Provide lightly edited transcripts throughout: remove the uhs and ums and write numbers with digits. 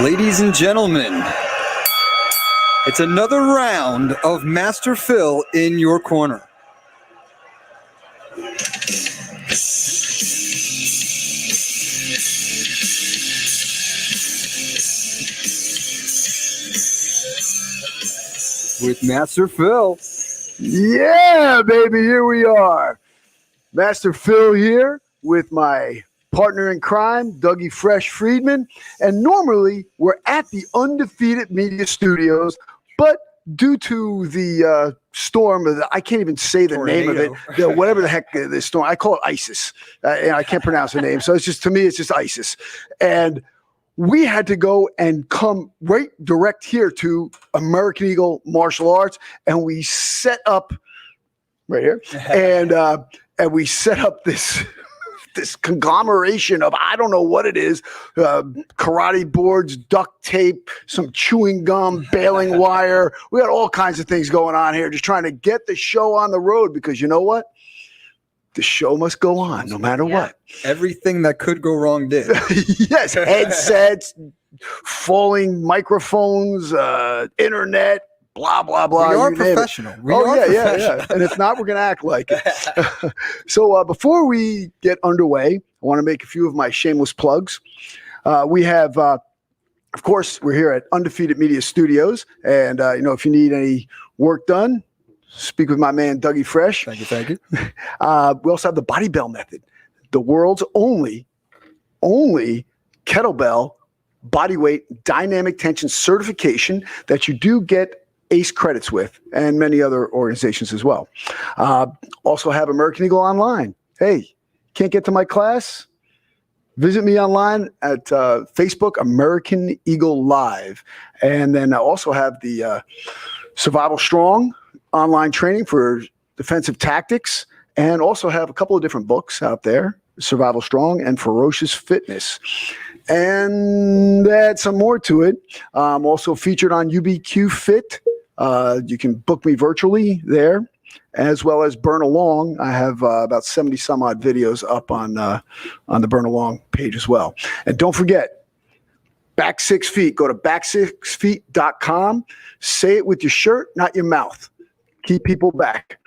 Ladies and gentlemen, it's another round of Master Phil in your corner. With Master Phil. Yeah, baby, here we are. Master Phil here with my partner in crime, Dougie Fresh Friedman. And normally we're at the Undefeated Media Studios, but due to the storm, I can't even say the name of it, whatever the heck the storm, I call it ISIS. I can't pronounce the name. So it's just, to me, it's just ISIS. And we had to go and come right direct here to American Eagle Martial Arts, and we set up right here, and we set up this conglomeration of, I don't know what it is, karate boards, duct tape, some chewing gum, baling wire. We got all kinds of things going on here, just trying to get the show on the road, because you know what? The show must go on no matter what. Everything that could go wrong did. Yes, headsets, falling microphones, internet, blah, blah, blah. We are professional. Yeah. And if not, we're going to act like it. So before we get underway, I want to make a few of my shameless plugs. We have, of course, we're here at Undefeated Media Studios. And, if you need any work done, speak with my man, Dougie Fresh. Thank you. We also have the Body Bell Method, the world's only kettlebell bodyweight dynamic tension certification that you do get ACE credits with, and many other organizations as well. Also have American Eagle Online. Hey, can't get to my class? Visit me online at Facebook, American Eagle Live. And then I also have the Survival Strong online training for defensive tactics, and also have a couple of different books out there, Survival Strong and Ferocious Fitness. And add some more to it. I'm also featured on UBQ Fit. You can book me virtually there, as well as Burn Along. I have about 70 some odd videos up on the Burn Along page as well. And don't forget, Back 6 Feet. Go to back6feet.com. Say it with your shirt, not your mouth. Keep people back.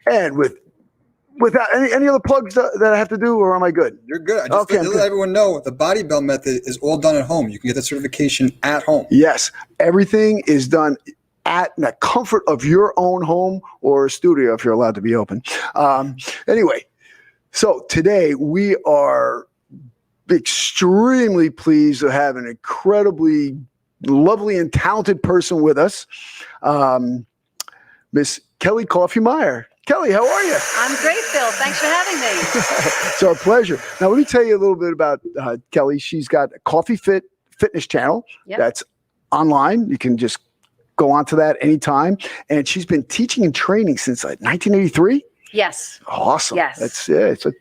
And without any other plugs that I have to do, or am I good? You're good. I just want to let everyone know the Body Bell Method is all done at home. You can get the certification at home. Yes. Everything is done at the comfort of your own home or studio, if you're allowed to be open. Anyway, so today we are extremely pleased to have an incredibly lovely and talented person with us, Miss Kelly Coffey Meyer. Kelly, how are you? I'm great, Phil. Thanks for having me. It's our pleasure. Now, let me tell you a little bit about Kelly. She's got a CoffeyFit fitness channel that's online. You can just go onto that anytime. And she's been teaching and training since 1983. Yes. Awesome. Yes.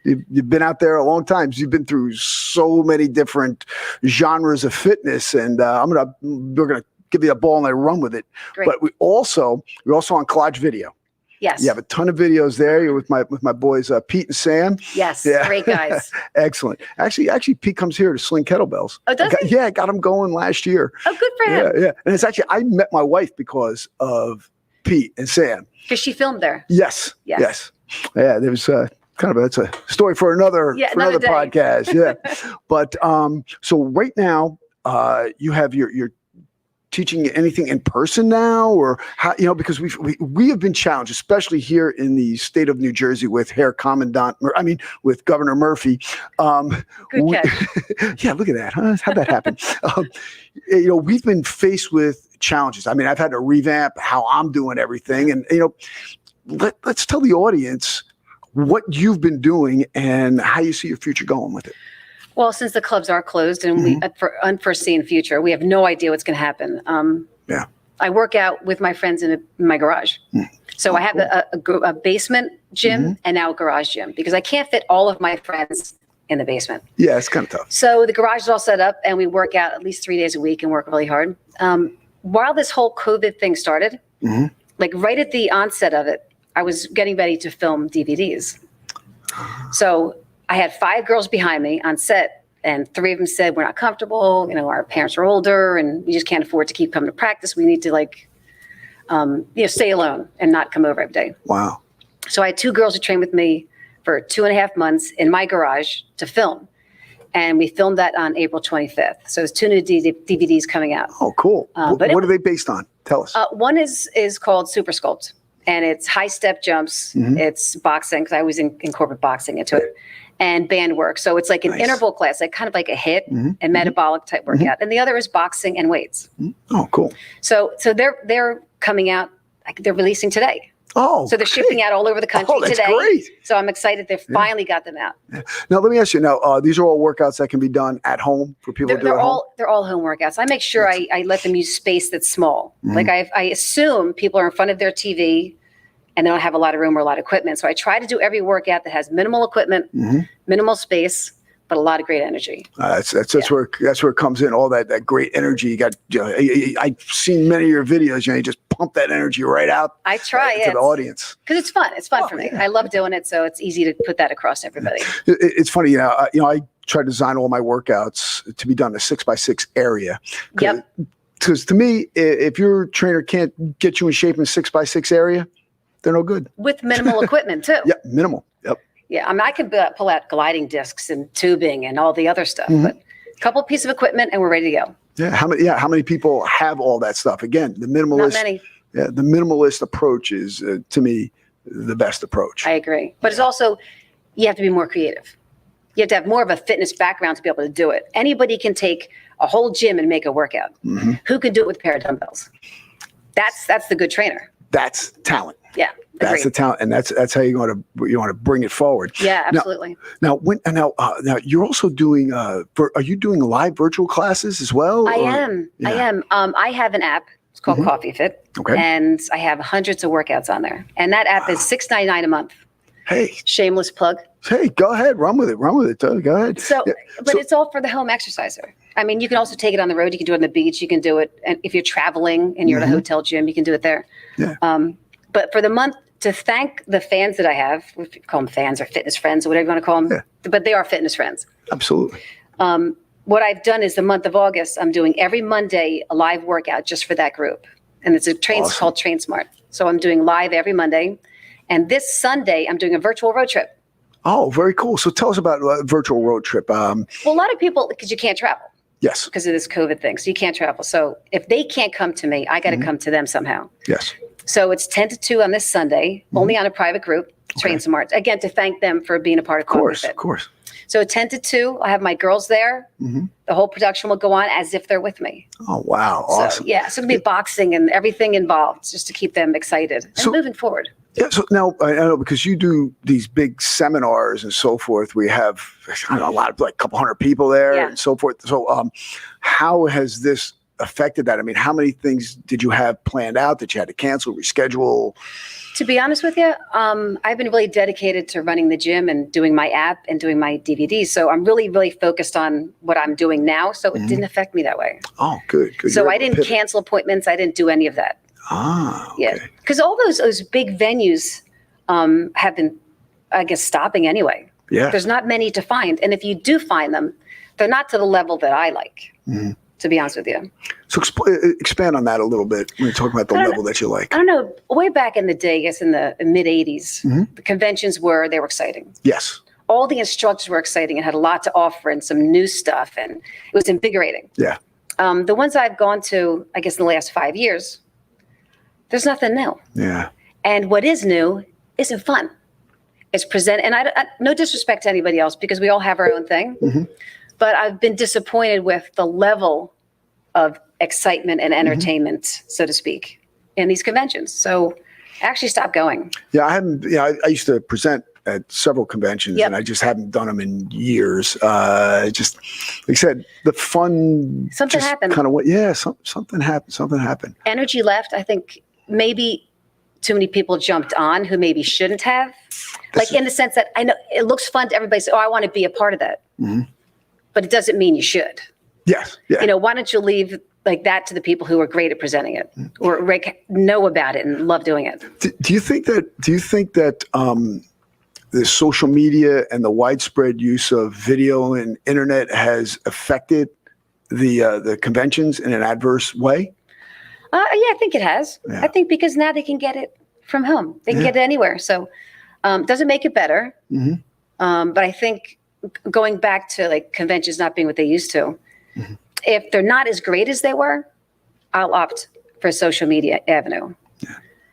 You've been out there a long time. You've been through so many different genres of fitness, and we're gonna give you a ball and let run with it. Great. But we're also on Collage Video. Yes. You have a ton of videos there. You're with my boys Pete and Sam. Yes. Yeah. Great guys. Excellent. Actually, Pete comes here to sling kettlebells. Oh, does he? Yeah, I got him going last year. Oh, good for him. Yeah. And it's actually, I met my wife because of Pete and Sam. Because she filmed there. Yes. Yeah, there was that's a story for another day. podcast. Yeah. But so right now, you have your teaching anything in person now, or how, because we have been challenged, especially here in the state of New Jersey with with Governor Murphy. Good catch. Yeah, look at that. Huh? How'd that happen? We've been faced with challenges. I mean, I've had to revamp how I'm doing everything, and let's tell the audience what you've been doing and how you see your future going with it. Well, since the clubs are closed and we for unforeseen future, we have no idea what's going to happen. I work out with my friends in my garage. So I have a basement gym and now a garage gym, because I can't fit all of my friends in the basement. Yeah, it's kind of tough. So the garage is all set up and we work out at least 3 days a week and work really hard. While this whole COVID thing started, like right at the onset of it, I was getting ready to film DVDs. So I had 5 girls behind me on set And 3 of them said, we're not comfortable. You know, our parents are older and we just can't afford to keep coming to practice. We need to stay alone and not come over every day. Wow. So I had 2 girls who trained with me for 2.5 months in my garage to film. And we filmed that on April 25th. So there's 2 new DVDs coming out. Oh, cool. But what are they based on? Tell us. One is called Super Sculpt, and it's high step jumps. It's boxing, because I always incorporate boxing into it, and band work. So it's like an interval class, like kind of like a HIIT and metabolic type workout. And the other is boxing and weights. Oh, cool. So they're coming out. They're releasing today. Oh, so they're shipping out all over the country that's today. Great. So I'm excited they finally got them out. Yeah. Now let me ask you. Now these are all workouts that can be done at home for people to do at home. They're all home workouts. I make sure I let them use space that's small. Like I assume people are in front of their TV and they don't have a lot of room or a lot of equipment. So I try to do every workout that has minimal equipment, minimal space, but a lot of great energy. That's where it comes in. All that great energy. You got. I've seen many of your videos. You just pump that energy right out. I try to the audience because it's fun. It's fun for me. I love doing it, so it's easy to put that across everybody. It's funny, I try to design all my workouts to be done in a 6x6 area. Because to me, if your trainer can't get you in shape in a 6x6 area, they're no good. With minimal equipment too. Yeah, minimal. Yep. Yeah, I mean, I can pull out gliding discs and tubing and all the other stuff, but a couple pieces of equipment and we're ready to go. Yeah, how many people have all that stuff? Again, the minimalist. Not many. Yeah, the minimalist approach is to me the best approach. I agree, but it's also you have to be more creative. You have to have more of a fitness background to be able to do it. Anybody can take a whole gym and make a workout. Who can do it with a pair of dumbbells? That's the good trainer. That's talent. Yeah. That's the talent, and that's how you want to bring it forward. Yeah, absolutely. Now you're also doing. Are you doing live virtual classes as well? I am. Yeah. I am. I have an app. It's called CoffeyFit. Okay. And I have hundreds of workouts on there, and that app is $6.99 a month. Hey. Shameless plug. Hey, go ahead, run with it. Go ahead. So, it's all for the home exerciser. I mean, you can also take it on the road. You can do it on the beach. You can do it, and if you're traveling and you're at a hotel gym, you can do it there. Yeah. But for the month, to thank the fans that I have, we call them fans or fitness friends or whatever you want to call them, but they are fitness friends. Absolutely. What I've done is the month of August, I'm doing every Monday a live workout just for that group. And it's called Train Smart. So I'm doing live every Monday. And this Sunday, I'm doing a virtual road trip. Oh, very cool. So tell us about a virtual road trip. Well, a lot of people, because you can't travel. Yes. Because of this COVID thing. So you can't travel. So if they can't come to me, I got to come to them somehow. Yes. So it's 10 to 2 on this Sunday, only on a private group, Train Smart. Again, to thank them for being a part of CoffeyFit. Of course. So 10 to 2, I have my girls there. The whole production will go on as if they're with me. Oh, wow. Awesome. So, so it'll be boxing and everything involved just to keep them excited and moving forward. Yeah. So now I know because you do these big seminars and so forth. We have a lot of like a couple hundred people there and so forth. So how has this affected that? I mean, how many things did you have planned out that you had to cancel, reschedule? To be honest with you, I've been really dedicated to running the gym and doing my app and doing my DVDs. So I'm really, really focused on what I'm doing now. So it didn't affect me that way. Oh, good. So I didn't cancel appointments. I didn't do any of that. Ah, okay. Yeah. Because all those big venues have been, I guess, stopping anyway. Yeah. There's not many to find. And if you do find them, they're not to the level that I like. To be honest with you. So expand on that a little bit when you talk about the level that you like. I don't know. Way back in the day, I guess in the mid 80s, the conventions were exciting. Yes. All the instructors were exciting and had a lot to offer and some new stuff. And it was invigorating. Yeah. The ones I've gone to, I guess in the last 5 years, there's nothing new. Yeah. And what is new isn't fun. It's present. And I no disrespect to anybody else because we all have our own thing. But I've been disappointed with the level of excitement and entertainment, so to speak, in these conventions. So I actually stopped going. Yeah, I haven't. Yeah, I used to present at several conventions, and I just haven't done them in years. Just like I said, the fun. Something happened. Kind of what? Yeah, something happened. Something happened. Energy left. I think maybe too many people jumped on who maybe shouldn't have. Like in the sense that I know it looks fun to everybody. Say, "Oh, I want to be a part of that." But it doesn't mean you should. Yes. Yeah. You know, why don't you leave like that to the people who are great at presenting it or know about it and love doing it? Do you think that the social media and the widespread use of video and internet has affected the conventions in an adverse way? Yeah, I think it has. Yeah. I think because now they can get it from home. They can get it anywhere. So doesn't make it better. But I think going back to like conventions not being what they used to, if they're not as great as they were, I'll opt for social media avenue.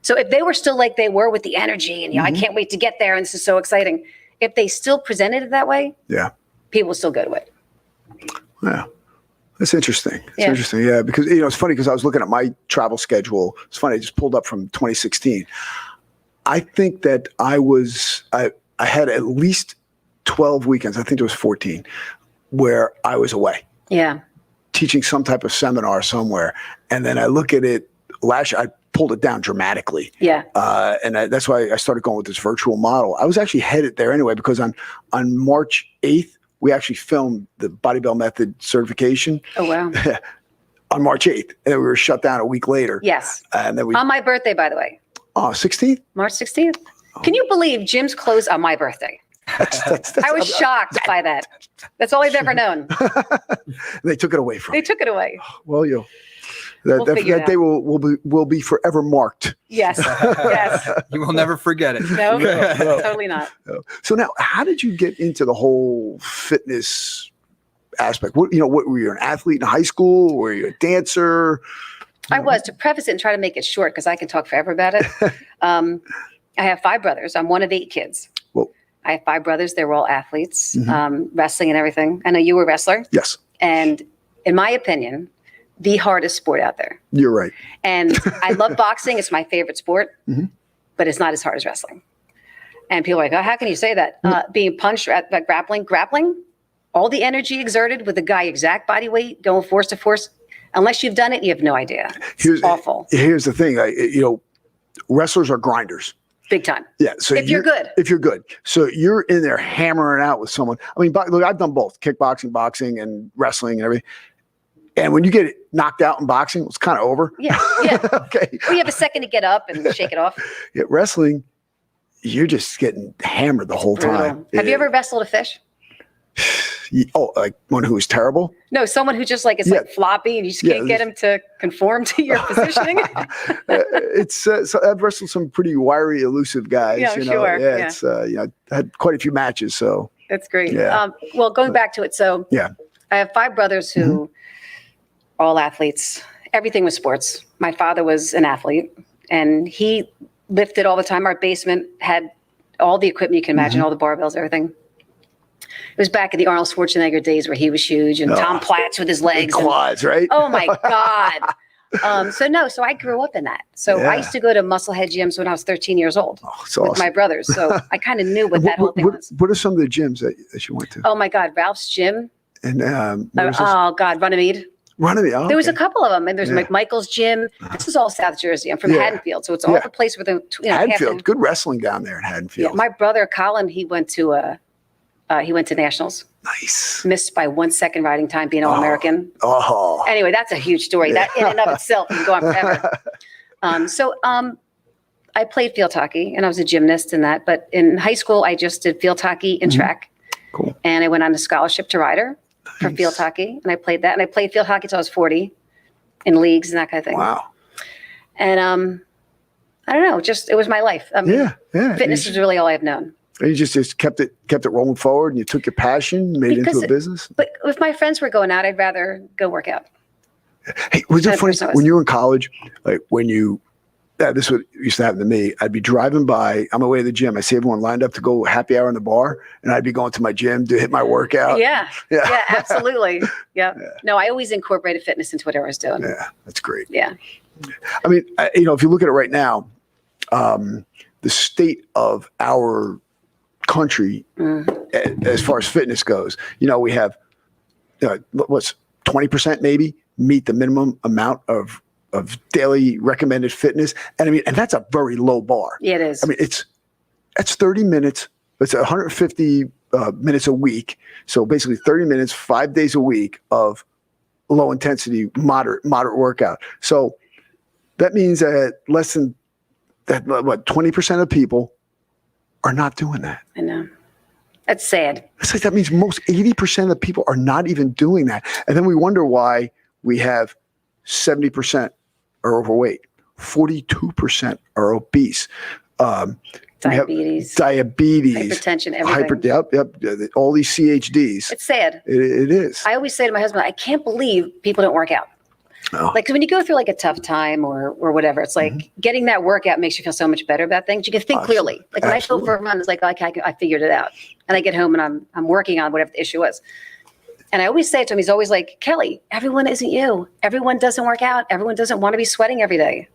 So if they were still like they were with the energy and I can't wait to get there and this is so exciting, if they still presented it that way, people will still go to it. Yeah. That's interesting. It's interesting. Yeah. Because, it's funny because I was looking at my travel schedule. It's funny. I just pulled up from 2016. I think that I had at least 12 weekends. I think it was 14 where I was away. Yeah. Teaching some type of seminar somewhere. And then I look at it last year, I pulled it down dramatically. Yeah. And that's why I started going with this virtual model. I was actually headed there anyway, because on March 8th, we actually filmed the Body Bell Method certification. Oh, wow. On March 8th. And then we were shut down a week later. Yes. And then on my birthday, by the way. Oh, 16th? March 16th. Can you believe gyms close on my birthday? I was shocked by that. That's all I've ever known. They took it away from me. They took it away. Well, that day will be forever marked. Yes. Yes. You will never forget it. No, totally not. So now, how did you get into the whole fitness aspect? What were you, an athlete in high school? Were you a dancer? I was. To preface it and try to make it short, because I can talk forever about it. I have 5 brothers. I'm one of 8 kids. Whoa. I have 5 brothers. They were all athletes, wrestling and everything. I know you were a wrestler. Yes. And in my opinion, the hardest sport out there. You're right. And I love boxing. It's my favorite sport, but it's not as hard as wrestling. And people are like, oh, how can you say that? Being punched at grappling, all the energy exerted with the guy exact body weight, going force to force. Unless you've done it, you have no idea. It's awful. Here's the thing. Wrestlers are grinders. Big time. Yeah. So if you're good. If you're good. So you're in there hammering out with someone. I mean, look, I've done both kickboxing, boxing, and wrestling and everything. And when you get knocked out in boxing, it's kind of over. Yeah. Yeah. Okay. Well, you have a second to get up and shake it off. Yeah. Wrestling, you're just getting hammered the whole time. Have you ever wrestled a fish? Oh, like one who is terrible? No, someone who just like floppy and you just can't get him to conform to your positioning. So I've wrestled some pretty wiry, elusive guys. Yeah, I'm sure. Yeah, it's I had quite a few matches. So that's great. Yeah. Well, going back to it, so I have 5 brothers who are all athletes. Everything was sports. My father was an athlete, and he lifted all the time. Our basement had all the equipment you can imagine, all the barbells, everything. It was back in the Arnold Schwarzenegger days where he was huge, and Tom Platz with his legs. Quads, right? Oh, my God. So I grew up in that. So I used to go to musclehead gyms when I was 13 years old with my brothers. So I kind of knew what that whole thing was. What are some of the gyms that you went to? Oh, my God. Ralph's Gym. And Runnymede. Runnymede. Oh, there was a couple of them. And there's Michael's Gym. This is all South Jersey. I'm from Haddonfield. So it's all the place where Haddonfield. Good wrestling down there in Haddonfield. Yeah, my brother, Colin, he went to nationals. Nice. Missed by 1 second riding time, being All-American. Oh. Anyway, that's a huge story. That in and of itself can go on forever. So I played field hockey, and I was a gymnast in that. But in high school, I just did field hockey and track. Cool. And I went on a scholarship to Rider for field hockey, and I played that. And I played field hockey until I was 40 in leagues and that kind of thing. Wow. And I don't know, it was my life. Fitness is really all I've known. And you just kept it rolling forward, and you took your passion, made it into a business. But if my friends were going out, I'd rather go work out. Hey, was it funny when you were in college? Like when this is what used to happen to me. I'd be driving by on my way to the gym. I see everyone lined up to go happy hour in the bar, and I'd be going to my gym to hit my workout. Yeah, absolutely. Yeah. No, I always incorporated fitness into whatever I was doing. Yeah, that's great. Yeah. I mean, if you look at it right now, the state of our country as far as fitness goes, we have what's 20% maybe meet the minimum amount of daily recommended fitness, and that's a very low bar. Yeah, it is. I mean, that's 30 minutes. It's 150 minutes a week. So basically 30 minutes, 5 days a week of low intensity, moderate workout. So that means that 20% of people are not doing that. I know. That's sad. It's like that means most 80% of the people are not even doing that. And then we wonder why we have 70% are overweight, 42% are obese. Diabetes, hypertension, everything. All these CHDs. It's sad. It is. I always say to my husband, I can't believe people don't work out. Oh. Like when you go through like a tough time or whatever, it's like getting that workout makes you feel so much better about things. You can think clearly. Like when I go for a run, it's like, okay, I figured it out. And I get home and I'm working on whatever the issue was. And I always say it to him, he's always like, Kelly, everyone isn't you. Everyone doesn't work out. Everyone doesn't want to be sweating every day.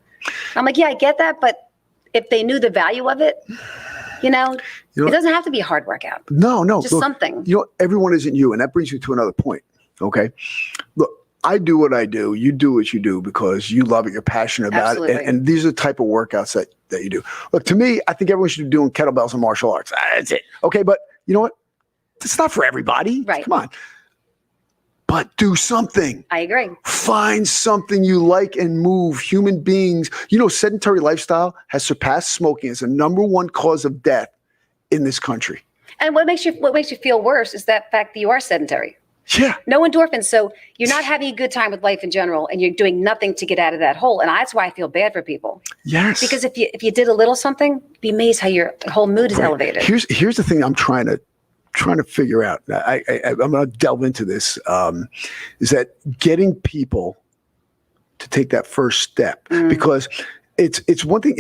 I'm like, yeah, I get that. But if they knew the value of it, it doesn't have to be a hard workout. No. Just something. Everyone isn't you. And that brings me to another point. Okay. Look, I do what I do. You do what you do because you love it. You're passionate about it. And these are the type of workouts that you do. Look, to me, I think everyone should be doing kettlebells and martial arts. That's it. Okay. But you know what? It's not for everybody. Right. Come on. But do something. I agree. Find something you like and move. Human beings, sedentary lifestyle has surpassed smoking as the number one cause of death in this country. And what makes you feel worse is that fact that you are sedentary. Yeah. No endorphins. So you're not having a good time with life in general, and you're doing nothing to get out of that hole. And that's why I feel bad for people. Yes. Because if you did a little something, you'd be amazed how your whole mood is elevated. Here's the thing I'm trying to figure out. I'm going to delve into this. Is that getting people to take that first step? Because it's one thing.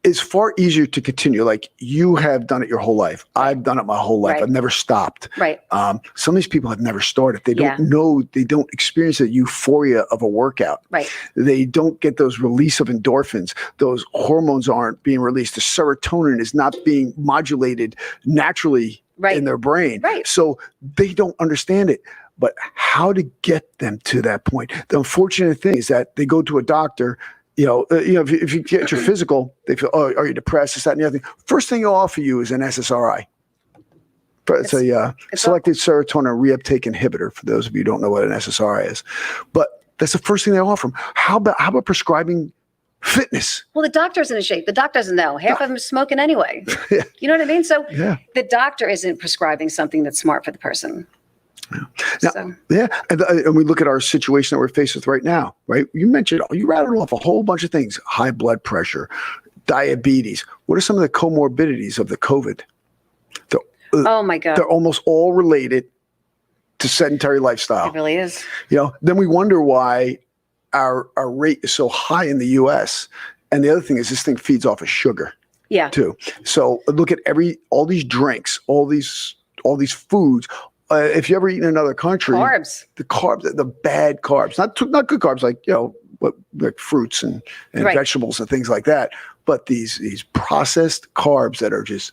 It's far easier to continue. Like you have done it your whole life. I've done it my whole life. Right. I've never stopped. Right. Some of these people have never started. They don't know. They don't experience the euphoria of a workout. Right. They don't get those release of endorphins. Those hormones aren't being released. The serotonin is not being modulated naturally in their brain. Right. So they don't understand it. But how to get them to that point? The unfortunate thing is that they go to a doctor. If you get your physical, they feel, oh, are you depressed? Is that and the other thing? First thing they'll offer you is an SSRI. It's a selective serotonin reuptake inhibitor. For those of you who don't know what an SSRI is, but that's the first thing they offer them. How about prescribing fitness? Well, the doctor isn't in shape. The doctor doesn't know. Half of them are smoking anyway. Yeah. You know what I mean? So the doctor isn't prescribing something that's smart for the person. Yeah. And we look at our situation that we're faced with right now, right? You rattled off a whole bunch of things: high blood pressure, diabetes. What are some of the comorbidities of the COVID? Oh my God. They're almost all related to sedentary lifestyle. It really is. Then we wonder why our rate is so high in the US. And the other thing is this thing feeds off of sugar. Yeah. Too. So look at all these drinks, all these foods. If you ever eat in another country, the bad carbs, not good carbs like fruits and vegetables and things like that, but these processed carbs that are just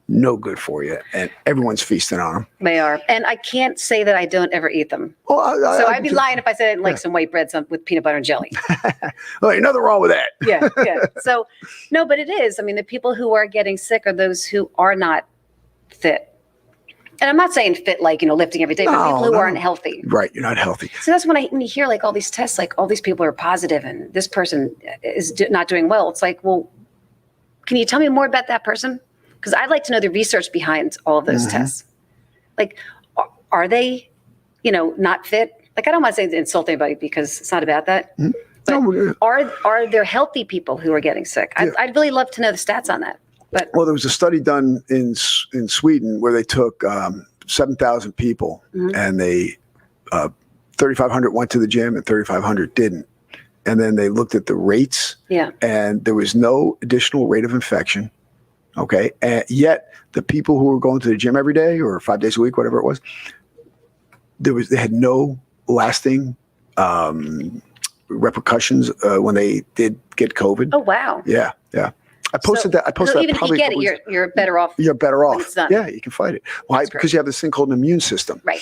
no good for you, and everyone's feasting on them. They are, and I can't say that I don't ever eat them. Well, I'd be lying if I said I didn't like some white bread with peanut butter and jelly. Well, ain't nothing wrong with that. Yeah. So, no, but it is. I mean, the people who are getting sick are those who are not fit. And I'm not saying fit like, lifting every day, but people who aren't healthy. Right. You're not healthy. So that's when you hear like all these tests, like all these people are positive and this person is not doing well. It's like, well, can you tell me more about that person? Because I'd like to know the research behind all of those tests. Like, are they, not fit? Like, I don't want to say insult anybody because it's not about that. But are there healthy people who are getting sick? I'd really love to know the stats on that. Well, there was a study done in Sweden where they took 7,000 people and they 3,500 went to the gym and 3,500 didn't. And then they looked at the rates and there was no additional rate of infection. Okay. And yet the people who were going to the gym every day or 5 days a week, whatever it was, they had no lasting repercussions when they did get COVID. Oh, wow. Yeah. I posted that. Even if you get it, you're better off. You're better off. It's done. Yeah, you can fight it. Why? Because you have this thing called an immune system. Right.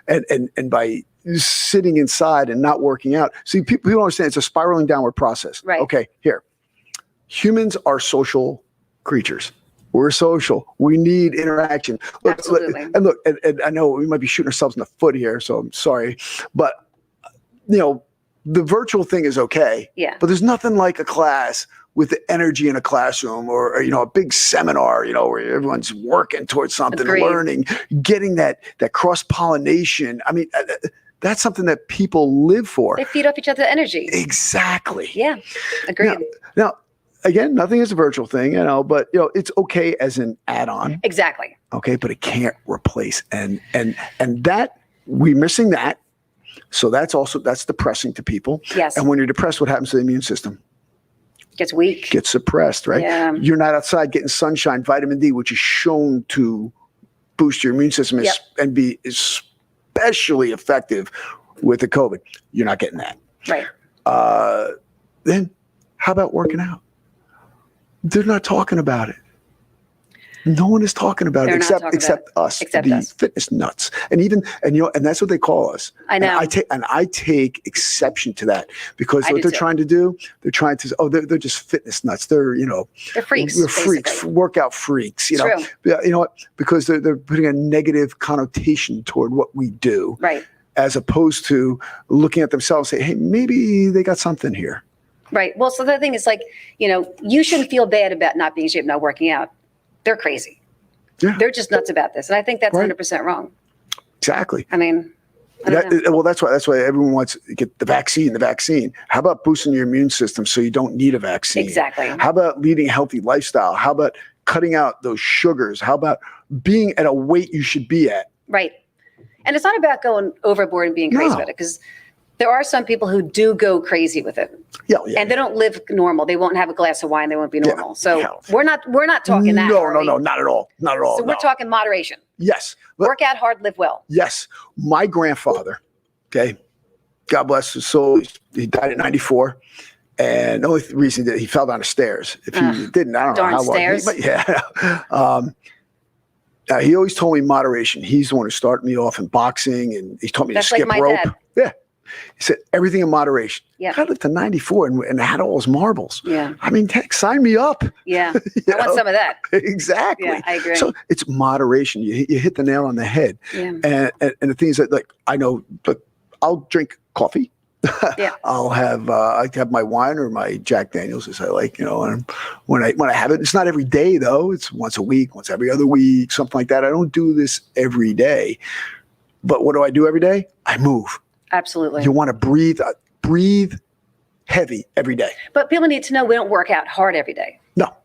And by sitting inside and not working out, see, people don't understand it's a spiraling downward process. Right. Okay. Here, humans are social creatures. We're social. We need interaction. Absolutely. And I know we might be shooting ourselves in the foot here, so I'm sorry, but the virtual thing is okay. Yeah. But there's nothing like a class with the energy in a classroom or a big seminar, where everyone's working towards something, Agreed. learning, getting that cross-pollination. I mean, that's something that people live for. They feed off each other's energy. Exactly. Yeah, agreed. Now, again, nothing is a virtual thing, but it's okay as an add-on. Exactly. Okay, but it can't replace. And that we're missing that. So that's depressing to people. Yes. And when you're depressed, what happens to the immune system? Gets weak. Gets suppressed, right? Yeah. You're not outside getting sunshine, vitamin D, which is shown to boost your immune system and be especially effective with the COVID. You're not getting that. Right. Then how about working out? They're not talking about it. No one is talking about it except us, the fitness nuts, and that's what they call us. I know. And I take exception to that because what they're trying to do, they're they're just fitness nuts. They're freaks. We're freaks, workout freaks. True. You know what? Because they're putting a negative connotation toward what we do, Right. As opposed to looking at themselves and say, hey, maybe they got something here. Right. Well, so the thing is you shouldn't feel bad about not being in shape, not working out. They're crazy. Yeah. They're just nuts about this. And I think that's 100% wrong. Exactly. I mean, that's why everyone wants to get the vaccine. How about boosting your immune system so you don't need a vaccine? Exactly. How about leading a healthy lifestyle? How about cutting out those sugars? How about being at a weight you should be at? Right. And it's not about going overboard and being crazy about it, because there are some people who do go crazy with it. Yeah. And they don't live normal. They won't have a glass of wine. They won't be normal. So we're not talking that. No, not at all. Not at all. So we're talking moderation. Yes. Work out hard, live well. Yes. My grandfather, okay, God bless his soul, he died at 94. And the only reason that he fell down the stairs. If he didn't, I don't know how long. Stairs. But he always told me moderation. He's the one who started me off in boxing, and he taught me to skip rope. Dad. Yeah. He said, everything in moderation. Yeah. I lived to 94 and had all his marbles. Yeah. I mean, heck, sign me up. Yeah. I want some of that. Exactly. Yeah, I agree. So it's moderation. You hit the nail on the head. Yeah. And the things that, like, I know, but I'll drink coffee. Yeah. I'll have I have my wine or my Jack Daniels, as I like, and when I have it, it's not every day though. It's once a week, once every other week, something like that. I don't do this every day. But what do I do every day? I move. Absolutely. You want to breathe heavy every day. But people need to know we don't work out hard every day. No.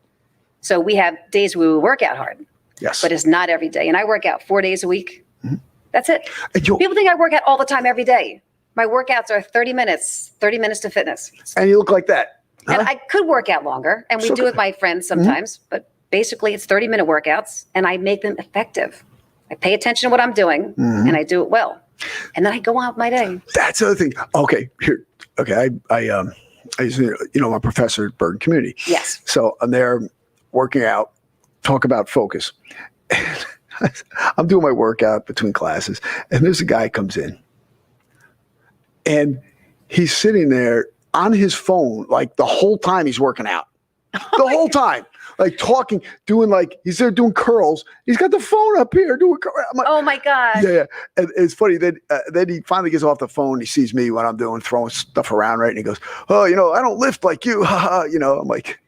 So we have days where we work out hard. Yes. But it's not every day. And I work out 4 days a week. Mm-hmm. That's it. People think I work out all the time every day. My workouts are 30 minutes to fitness. And you look like that. Huh? And I could work out longer, and we do with my friends sometimes, but basically it's 30-minute workouts, and I make them effective. I pay attention to what I'm doing, and I do it well. And then I go on with my day. That's the other thing. Okay, here. Okay, I used to, I'm a professor at Bergen Community. Yes. So I'm there working out, talk about focus. I'm doing my workout between classes, and there's a guy comes in. And he's sitting there on his phone, like the whole time he's working out. The whole time. Like talking, doing like, he's there doing curls. He's got the phone up here doing curls. Like, oh my God. Yeah. And it's funny. Then he finally gets off the phone. He sees me when I'm doing, throwing stuff around, right? And he goes, oh, I don't lift like you. I'm like,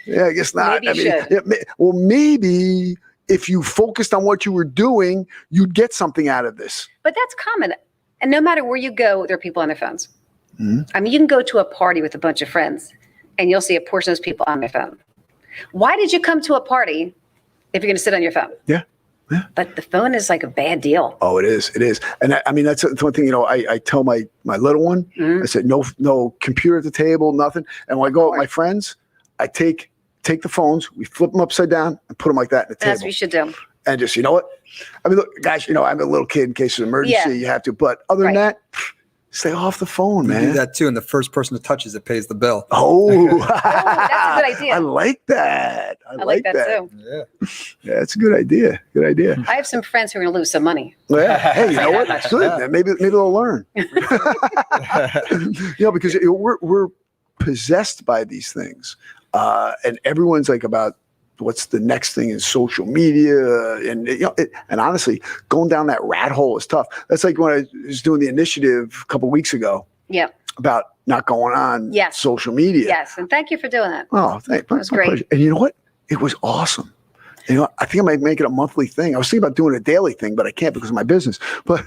yeah, I guess not. Maybe you should. Well, maybe if you focused on what you were doing, you'd get something out of this. But that's common. And no matter where you go, there are people on their phones. Mm-hmm. I mean, you can go to a party with a bunch of friends and you'll see a portion of those people on their phone. Why did you come to a party if you're going to sit on your phone? Yeah. Yeah. But the phone is like a bad deal. Oh, it is. It is. And I mean, that's one thing, I tell my little one, I said, no computer at the table, nothing. And when I go out with my friends, I take the phones, we flip them upside down and put them like that at the table. That's what you should do. And just, you know what? I mean, look, guys, I'm a little kid in case of an emergency, you have to. But other than that, stay off the phone, man. You do that too, and the first person that touches it pays the bill. Oh, that's a good idea. I like that. I like that too. Yeah, that's a good idea. Good idea. I have some friends who are going to lose some money. Yeah. Hey, you know what? That's good. Maybe they'll learn. Because we're possessed by these things, and everyone's like about what's the next thing in social media, and and honestly, going down that rat hole is tough. That's like when I was doing the initiative a couple of weeks ago. Yeah. about not going on Yes. social media. Yes. And thank you for doing that. Oh, thank you. It was great. And you know what? It was awesome. You know, I think I might make it a monthly thing. I was thinking about doing a daily thing, but I can't because of my business. But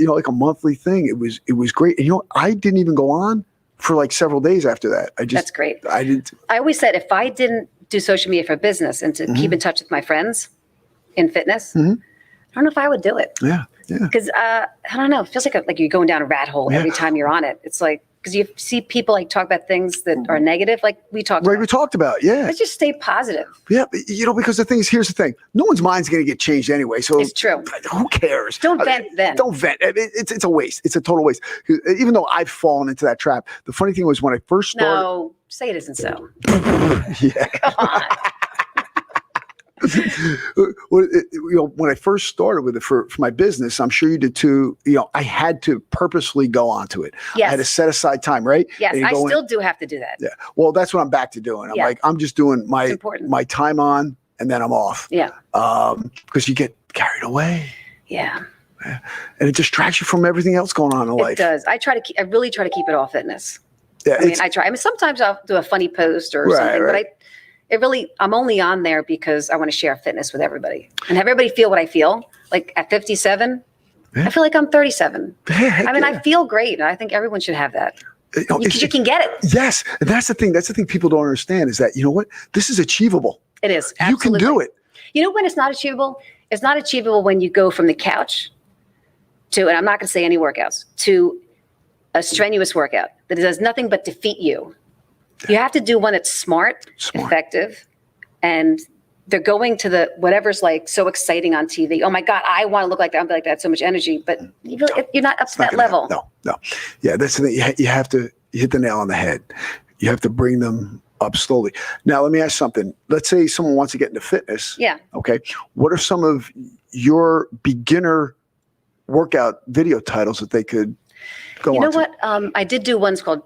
like a monthly thing, it was great. And you know, I didn't even go on for like several days after that. That's great. I always said if I didn't do social media for business and to keep in touch with my friends in fitness, I don't know if I would do it. Yeah. Because I don't know, it feels like you're going down a rat hole every time you're on it. It's like, because you see people like talk about things that are negative, like we talked about. We talked about, yeah. Let's just stay positive. Yeah, you know, because the thing is, here's the thing: no one's mind's going to get changed anyway. So It's true. Who cares? Don't vent then. Don't vent. It's a waste. It's a total waste. Even though I've fallen into that trap. The funny thing was when I first started. No, say it isn't so. Yeah. Come on. When I first started with it for my business, I'm sure you did too. You know, I had to purposely go onto it. Yes. I had to set aside time, right? Yes, I still do have to do that. Yeah. Well, that's what I'm back to doing. I'm just doing my time on, and then I'm off. Yeah. Because you get carried away. Yeah. And it distracts you from everything else going on in life. It does. I really try to keep it all fitness. Yeah. I try. Sometimes I'll do a funny post or something, but I'm only on there because I want to share fitness with everybody and have everybody feel what I feel. Like at 57, I feel like I'm 37. I feel great. And I think everyone should have that. You can get it. Yes. And that's the thing. That's the thing people don't understand is that, you know what? This is achievable. It is. Absolutely. You can do it. You know when it's not achievable? It's not achievable when you go from the couch to, and I'm not going to say any workouts, to a strenuous workout that does nothing but defeat you. You have to do one that's smart, effective, and they're going to the whatever's like so exciting on TV. Oh my God, I want to look like that. I'm like that. So much energy, but you're not up to that level. No. Yeah, that's the thing. You have to hit the nail on the head. You have to bring them up slowly. Now, let me ask something. Let's say someone wants to get into fitness. Yeah. Okay. What are some of your beginner workout video titles that they could go on? You know what? I did do ones called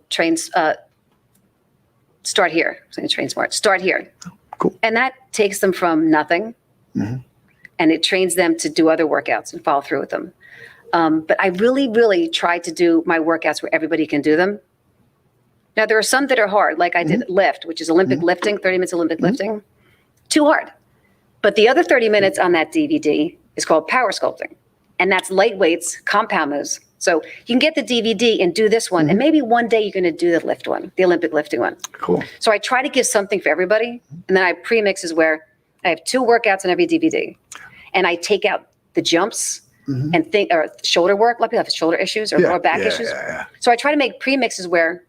Start Here. I was going to train smart. Start Here. Cool. And that takes them from nothing and it trains them to do other workouts and follow through with them. But I really, really tried to do my workouts where everybody can do them. Now, there are some that are hard, like I did lift, which is Olympic lifting, 30 minutes Olympic lifting. Too hard. But the other 30 minutes on that DVD is called power sculpting. And that's light weights, compound moves. So you can get the DVD and do this one. And maybe one day you're going to do the lift one, the Olympic lifting one. Cool. So I try to give something for everybody. And then I premix is where I have 2 workouts on every DVD. And I take out the jumps and or shoulder work. A lot of people have shoulder issues or lower back issues. So I try to make premixes where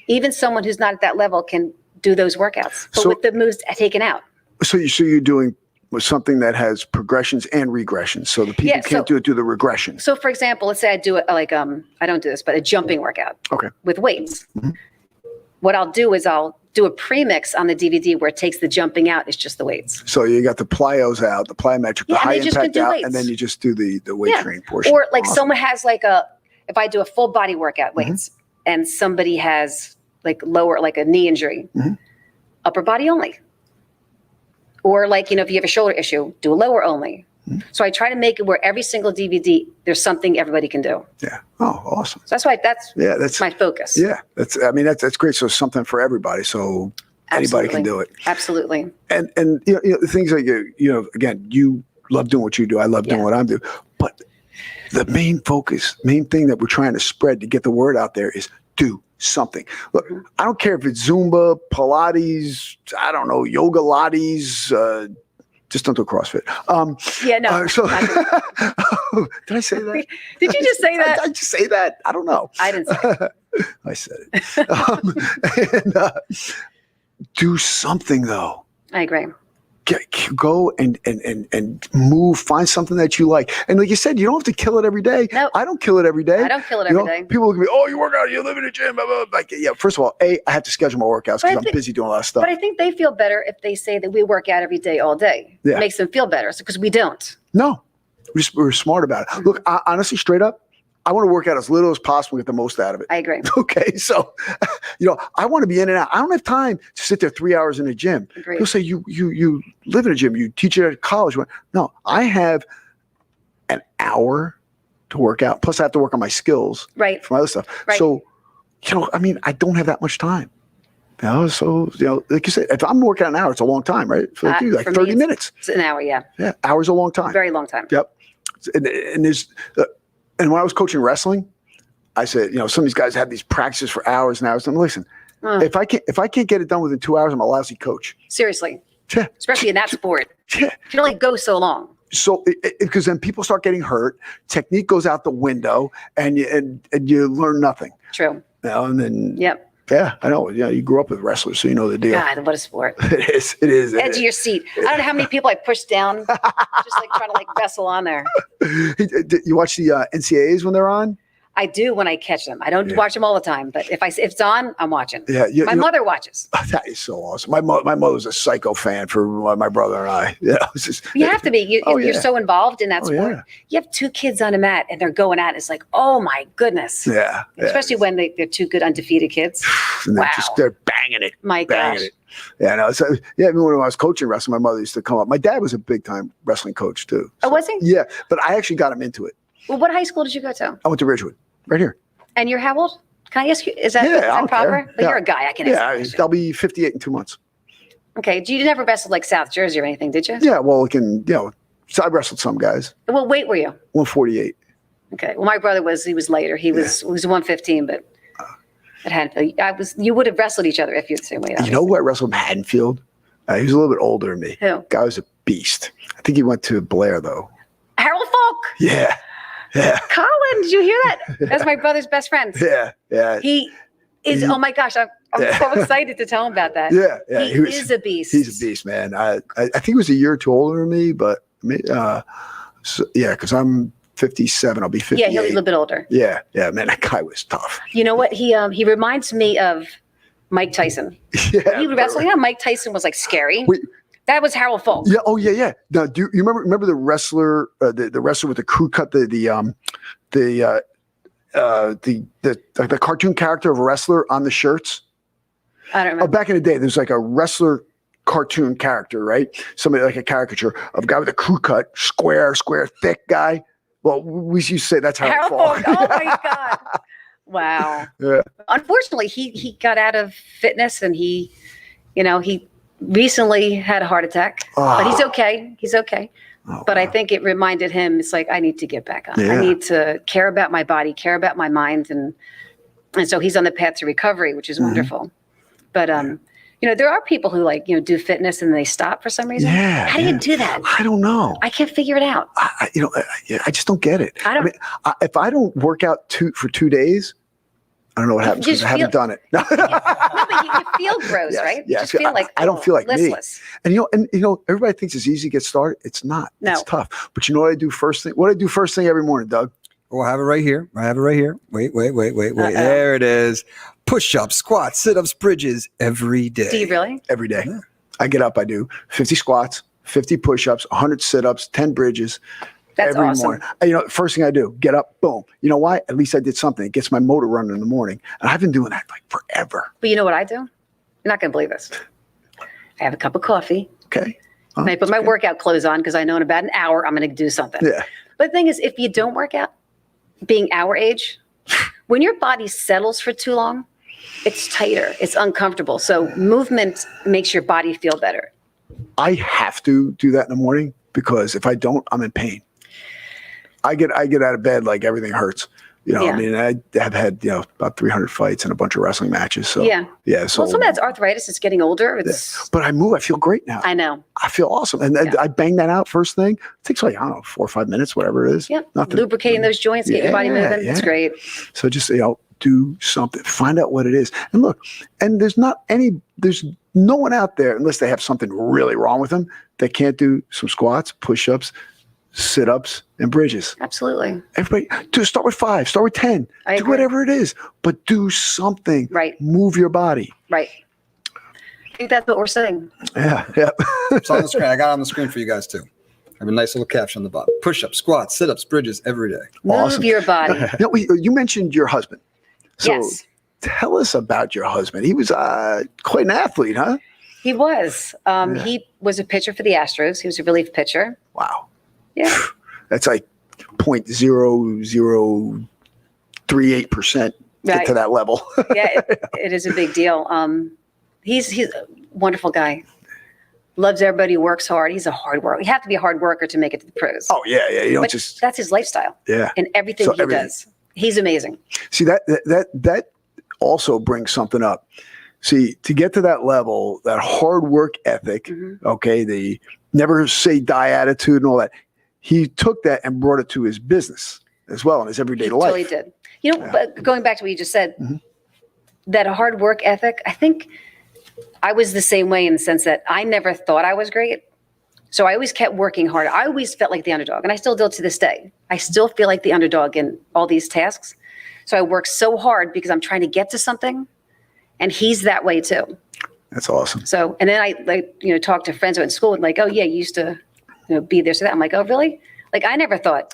even someone who's not at that level can do those workouts, but with the moves taken out. So you're doing something that has progressions and regressions. So the people can't do the regression. So for example, let's say I do it like, I don't do this, but a jumping workout with weights. What I'll do is I'll do a premix on the DVD where it takes the jumping out. It's just the weights. So you got the plyos out, the plyometric, the high impact out, and then you just do the weight training portion. Or like someone has like if I do a full body workout weights and somebody has like lower, like a knee injury, upper body only. Or like, if you have a shoulder issue, do a lower only. So I try to make it where every single DVD, there's something everybody can do. Yeah. Oh, awesome. So that's my focus. Yeah. That's great. So something for everybody. So anybody can do it. Absolutely. And the things like, again, you love doing what you do. I love doing what I do. But the main thing that we're trying to spread to get the word out there is do something. Look, I don't care if it's Zumba, Pilates, I don't know, yoga lattes, just don't do CrossFit. Did I say that? Did you just say that? Did I just say that? I don't know. I didn't say it. I said it. Do something though. I agree. Go and move, find something that you like. And like you said, you don't have to kill it every day. No. I don't kill it every day. I don't kill it every day. People look at me, oh, you work out, you live in a gym, blah, blah, blah. Like, first of all, I have to schedule my workouts because I'm busy doing a lot of stuff. But I think they feel better if they say that we work out every day, all day. It makes them feel better because we don't. No, we're smart about it. Look, honestly, straight up, I want to work out as little as possible, get the most out of it. I agree. Okay, so, I want to be in and out. I don't have time to sit there 3 hours in a gym. Agreed. People say you live in a gym, you teach it at college. No, I have an hour to work out. Plus, I have to work on my skills for my other stuff. Right. So I mean, I don't have that much time. So, like you said, if I'm working out an hour, it's a long time, right? For like you, like 30 minutes. It's an hour, yeah. Yeah, hour's a long time. Very long time. Yep. And there's, and when I was coaching wrestling, I said, some of these guys have these practices for hours and hours. And listen, if I can't get it done within 2 hours, I'm a lousy coach. Seriously. Yeah. Especially in that sport. Yeah. You can only go so long. So, because then people start getting hurt, technique goes out the window, and you learn nothing. True. And then. Yep. Yeah, I know. You grew up with wrestlers, so you know the deal. God, what a sport. It is. Edge of your seat. I don't know how many people I pushed down, just like trying to wrestle on there. You watch the NCAAs when they're on? I do when I catch them. I don't watch them all the time, but if it's on, I'm watching. Yeah, my mother watches. That is so awesome. My mother's a psycho fan for my brother and I. Yeah, you have to be. You're so involved in that sport. Yeah. You have 2 kids on a mat and they're going at it. It's like, oh my goodness. Yeah. Especially when they're 2 good undefeated kids. And wow. They're banging it. My banging gosh. It. Yeah, no. So yeah, when I was coaching wrestling, my mother used to come up. My dad was a big time wrestling coach too. So, oh, was he? Yeah, but I actually got him into it. Well, what high school did you go to? I went to Ridgewood, right here. And you're how old? Can I ask you? Is that proper? But you're a guy. I can ask. Yeah, I'll be 58 in 2 months. Okay. You never wrestled like South Jersey or anything, did you? Yeah. Well, so I wrestled some guys. What weight were you? 148. Okay. Well, my brother was lighter. He was 115, but at Haddonfield, you would have wrestled each other if you're the same weight. Obviously. You know who I wrestled in Haddonfield? He was a little bit older than me. Who? Guy was a beast. I think he went to Blair though. Harold Falk. Yeah. Yeah. Colin, did you hear that? That's my brother's best friend. Yeah. He is. Oh my gosh, I'm so excited to tell him about that. Yeah. He is a beast. He's a beast, man. I think he was a year or 2 older than me, but because I'm 57, I'll be 58. Yeah, he'll be a little bit older. Yeah, man, that guy was tough. You know what? He reminds me of Mike Tyson. Yeah, he would wrestle. Yeah, Mike Tyson was like scary. That was Harold Falk. Yeah. Oh, yeah. Now, do you remember the wrestler, the wrestler with the crew cut, the cartoon character of a wrestler on the shirts? I don't remember. Back in the day, there's like a wrestler cartoon character, right? Somebody like a caricature of a guy with a crew cut, square, thick guy. Well, we used to say that's Harold Falk. Oh my God! Wow. Yeah. Unfortunately, he got out of fitness and he recently had a heart attack, but he's okay. He's okay. But I think it reminded him, it's like, I need to get back on. Yeah. I need to care about my body, care about my mind. And so he's on the path to recovery, which is wonderful. But, there are people who do fitness and they stop for some reason. Yeah. How do you do that? I don't know. I can't figure it out. I just don't get it. I mean, if I don't work out for 2 days, I don't know what happens because I haven't done it. No, but you feel gross, right? Yeah, You just feel like I don't feel like listless. me. And everybody thinks it's easy to get started. It's not. No. It's tough. But you know what I do first thing? What I do first thing every morning, Doug? Oh, I have it right here. Wait. There it is. Push-ups, squats, sit-ups, bridges every day. Do you really? Every day. Yeah. I get up, I do 50 squats, 50 push-ups, 100 sit-ups, 10 bridges. That's every awesome. morning. First thing I do, get up, boom. You know why? At least I did something. It gets my motor running in the morning. And I've been doing that forever. But you know what I do? You're not going to believe this. I have a cup of coffee. Okay. And I put my workout clothes on because I know in about an hour I'm going to do something. Yeah. But the thing is, if you don't work out, being our age, when your body settles for too long, it's tighter, it's uncomfortable. So movement makes your body feel better. I have to do that in the morning because if I don't, I'm in pain. I get out of bed like everything hurts. I mean, I have had, about 300 fights and a bunch of wrestling matches. So, yeah. So, well, some of that's arthritis. It's getting older. But I move. I feel great now. I know. I feel awesome. And I bang that out first thing. It takes 4 or 5 minutes, whatever it is. Yeah. Lubricating those joints, get your body moving. It's great. So just, do something, find out what it is. And look, and there's no one out there, unless they have something really wrong with them, that can't do some squats, push-ups, sit-ups, and bridges. Absolutely. Everybody, start with 5, start with 10, do whatever it is, but do something. Right. Move your body. Right. I think that's what we're saying. Yeah. It's on the screen. I got it on the screen for you guys too. I have a nice little caption on the bottom. Push-ups, squats, sit-ups, bridges every day. Awesome. Move your body. You mentioned your husband. So yes. Tell us about your husband. He was quite an athlete, huh? He was. He was a pitcher for the Astros. He was a relief pitcher. Wow. Yeah. That's like 0.0038% get to that level. Yeah, it is a big deal. He's a wonderful guy. Loves everybody, works hard. He's a hard worker. You have to be a hard worker to make it to the pros. Oh yeah. You don't just, that's his lifestyle. Yeah. And everything he does. He's amazing. See, that also brings something up. See, to get to that level, that hard work ethic, okay, the never say die attitude and all that, he took that and brought it to his business as well in his everyday life. Totally did. You know, but going back to what you just said, that hard work ethic, I think I was the same way in the sense that I never thought I was great. So I always kept working hard. I always felt like the underdog, and I still do to this day. I still feel like the underdog in all these tasks. So I work so hard because I'm trying to get to something, and he's that way too. That's awesome. So, and then I talk to friends at school and like, oh yeah, you used to, be this or that. I'm like, oh really? Like I never thought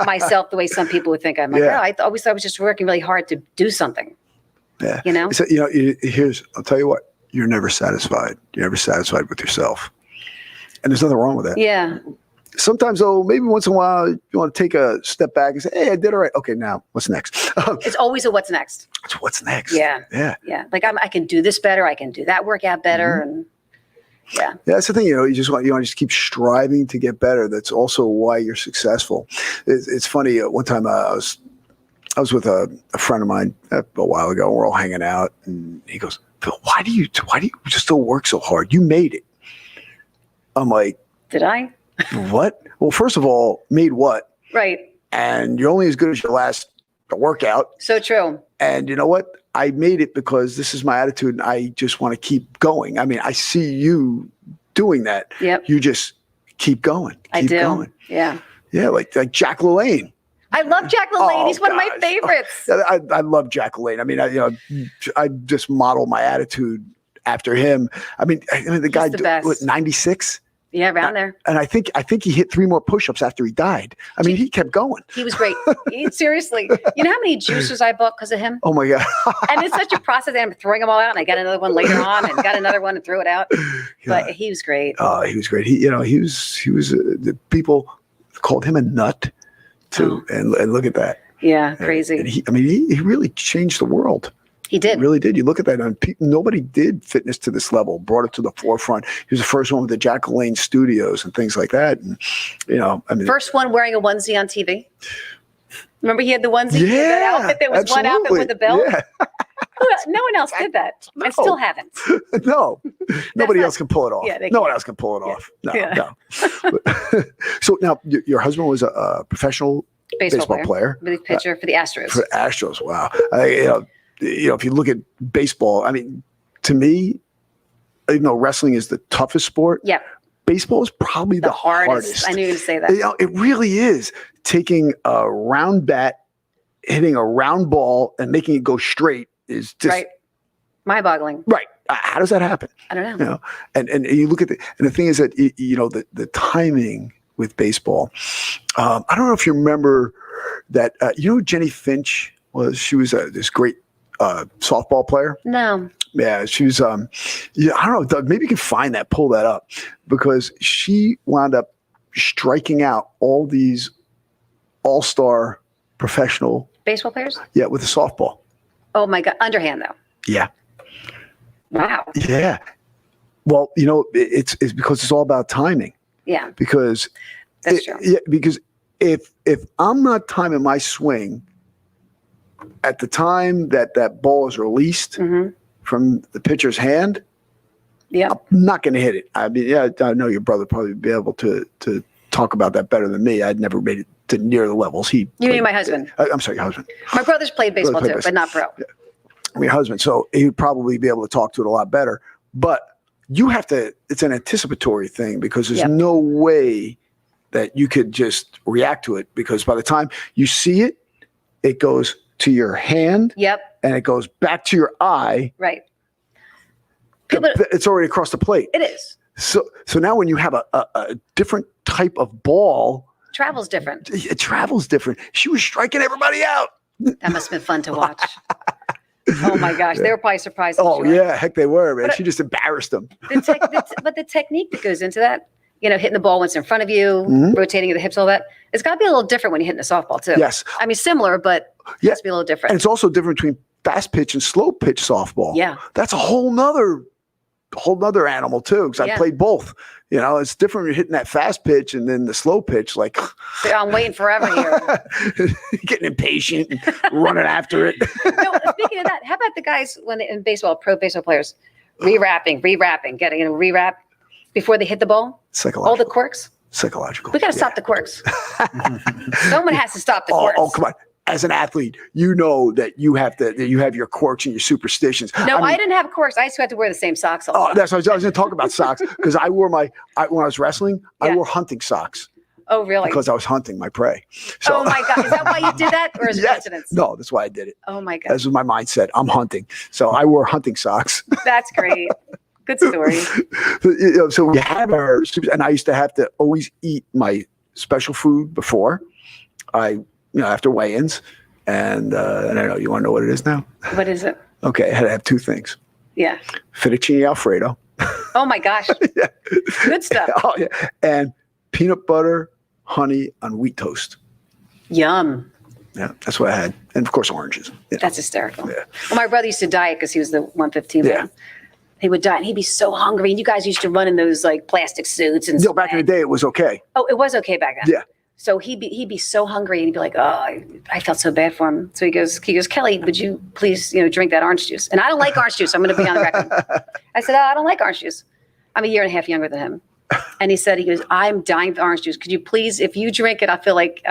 myself the way some people would think. I'm like, I always thought I was just working really hard to do something. Yeah. So, I'll tell you what, you're never satisfied. You're never satisfied with yourself. And there's nothing wrong with that. Yeah. Sometimes, maybe once in a while, you want to take a step back and say, hey, I did all right. Okay, now what's next? It's always a what's next. It's what's next. Yeah. Yeah. Yeah. Like I can do this better. I can do that workout better. And yeah. That's the thing, you want to just keep striving to get better. That's also why you're successful. It's funny. One time I was with a friend of mine a while ago. We're all hanging out, and he goes, Phil, why do you just still work so hard? You made it. I'm like, did I? What? Well, first of all, made what? Right. And you're only as good as your last workout. So true. And you know what? I made it because this is my attitude, and I just want to keep going. I mean, I see you doing that. Yep. You just keep going. I do. Going. Yeah. Yeah, like Jack LaLanne. I love Jack LaLanne. He's one of my favorites. I love Jack LaLanne. I mean, I just model my attitude after him. I mean, the guy, what, 96? Yeah, around there. And I think he hit 3 more push-ups after he died. I mean, he kept going. He was great. Seriously. You know how many juicers I bought because of him? Oh my God. And it's such a process. I'm throwing them all out, and I got another one later on, and got another one and threw it out. But he was great. Oh, he was great. He was the people called him a nut too. And look at that. Yeah, crazy. And he really changed the world. He did. He really did. You look at that, and nobody did fitness to this level, brought it to the forefront. He was the first one with the Jack LaLanne studios and things like that. And, first one wearing a onesie on TV. Remember he had the onesie? Yeah. That outfit, there was absolutely. one outfit with a belt? Yeah. No one else did that. No. And still haven't. No. Nobody else can pull it off. Yeah, no one else can pull it off. No. So now, your husband was a professional baseball player. Pitcher for the Astros. For the Astros, wow. If you look at baseball, I mean, to me, even though wrestling is the toughest sport, baseball is probably the hardest. I knew you were going to say that. It really is. Taking a round bat, hitting a round ball, and making it go straight is just right. Mind-boggling. Right. How does that happen? I don't know. And you look at and the thing is that the timing with baseball. I don't know if you remember that. Jenny Finch was. She was this great softball player. No. Yeah, she was. I don't know. Maybe you can find that, pull that up, because she wound up striking out all these all-star professional baseball players. Yeah, with the softball. Oh my God! Underhand though. Yeah. Wow. Yeah. Well, it's because it's all about timing. Yeah. Because that's true. Yeah, because if I'm not timing my swing at the time that ball is released from the pitcher's hand, I'm not going to hit it. I mean, I know your brother probably would be able to talk about that better than me. I'd never made it to near the levels he. You mean my husband? I'm sorry, your husband. My brother's played baseball too, but not pro. Yeah. Your husband, so he would probably be able to talk to it a lot better. But you have to. It's an anticipatory thing because there's no way that you could just react to it, because by the time you see it, it goes to your hand. Yep. And it goes back to your eye. Right. It's already across the plate. It is. So now when you have a different type of ball, travels different. It travels different. She was striking everybody out. That must have been fun to watch. Oh my gosh, they were probably surprised. Oh yeah, heck they were, man. She just embarrassed them. But the technique that goes into that, hitting the ball once in front of you, rotating the hips, all that. It's got to be a little different when you're hitting a softball too. Yes. I mean, similar, but it has to be a little different. And it's also different between fast pitch and slow pitch softball. Yeah. That's a whole nother animal too, because I played both. It's different when you're hitting that fast pitch and then the slow pitch. Like, I'm waiting forever here. Getting impatient and running after it. No, speaking of that, how about the guys in baseball, pro baseball players, re-wrapping, getting a re-wrap before they hit the ball? Psychological. All the quirks? Psychological. We got to stop the quirks. Someone has to stop the quirks. Oh, come on. As an athlete, you know that you have your quirks and your superstitions. No, I didn't have quirks. I used to have to wear the same socks all the time. That's what I was going to talk about socks, because I wore when I was wrestling, I wore hunting socks. Oh, really? Because I was hunting my prey. So, oh my God. Is that why you did that? Or is it coincidence? No, that's why I did it. Oh my God. That's my mindset. I'm hunting. So I wore hunting socks. That's great. Good story. So we had and I used to have to always eat my special food before after weigh-ins. And I don't know, you want to know what it is now? What is it? Okay, I had to have two things. Yeah. Fettuccine Alfredo. Oh my gosh. Yeah. Good stuff. Oh, yeah. And peanut butter, honey on wheat toast. Yum. Yeah, that's what I had. And of course, oranges. That's hysterical. Yeah. Well, my brother used to diet because he was the 115 man. He would diet and he'd be so hungry. And you guys used to run in those like plastic suits and back in the day, it was okay. Oh, it was okay back then. Yeah. So he'd be so hungry and he'd be like, oh, I felt so bad for him. So he goes, Kelly, would you please, drink that orange juice? And I don't like orange juice. I'm going to be on the record. I said, I don't like orange juice. I'm a year and a half younger than him. And he goes, I'm dying for orange juice. Could you please, if you drink it, I feel like,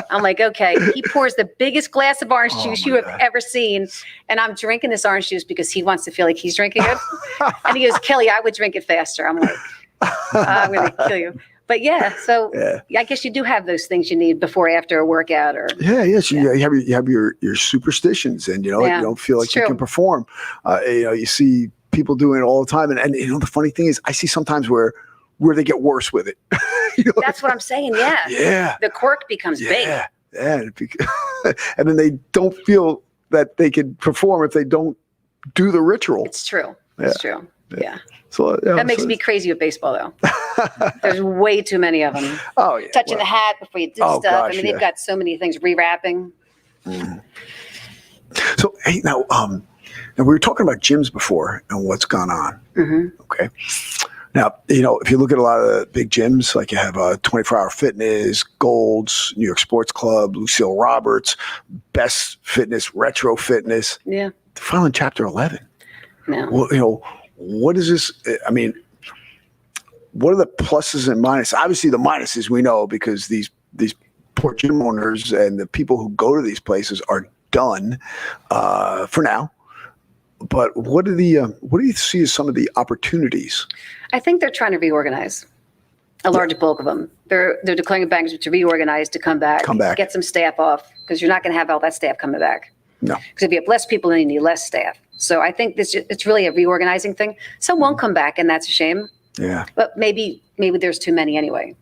I'm like, okay. He pours the biggest glass of orange juice you have ever seen. And I'm drinking this orange juice because he wants to feel like he's drinking it. And he goes, Kelly, I would drink it faster. I'm like, I'm going to kill you. But so I guess you do have those things you need before, after a workout, or you have your superstitions, and you don't feel like you can perform. You see people doing it all the time, and the funny thing is, I see sometimes where they get worse with it. That's what I'm saying. Yeah. The quirk becomes big. Yeah. And then they don't feel that they can perform if they don't do the ritual. It's true. It's true. Yeah. So that makes me crazy with baseball, though. There's way too many of them. Oh, yeah. Touching the hat before you do stuff. Gosh, I mean, they've got so many things, rewrapping. So, hey, now we were talking about gyms before and what's gone on. Mm-hmm. Okay. Now, if you look at a lot of the big gyms, like you have 24-Hour Fitness, Gold's, New York Sports Club, Lucille Roberts, Best Fitness, Retro Fitness. Yeah. They're filing Chapter 11. No. Well, what is this? I mean, what are the pluses and minuses? Obviously, the minuses we know, because these poor gym owners and the people who go to these places are done for now. But what do you see as some of the opportunities? I think they're trying to reorganize. A large bulk of them. They're declaring bankruptcy to reorganize, to come back, get some staff off, because you're not going to have all that staff coming back. No. Because if you have less people, then you need less staff. So I think it's really a reorganizing thing. Some won't come back, and that's a shame. Yeah. But maybe there's too many anyway.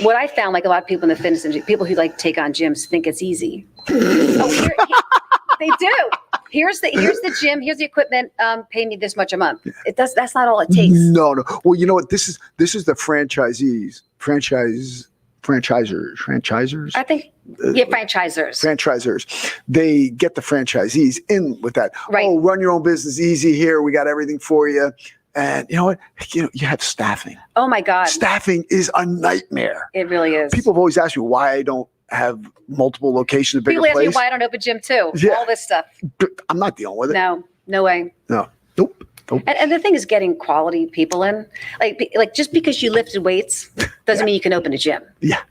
What I found, like a lot of people in the fitness industry, people who like take on gyms think it's easy. They do. Here's the gym. Here's the equipment. Pay me this much a month. That's not all it takes. No. Well, you know what? This is the franchisers. I think, franchisers. Franchisers. They get the franchisees in with that. Right. Oh, run your own business easy here. We got everything for you. And you know what? You have staffing. Oh my God. Staffing is a nightmare. It really is. People have always asked me why I don't have multiple locations, bigger People ask me place. why I don't open a gym too. Yeah. All this stuff. I'm not dealing with it. No way. No. Nope. And the thing is getting quality people in. Like just because you lifted weights doesn't mean you can open a gym. Yeah.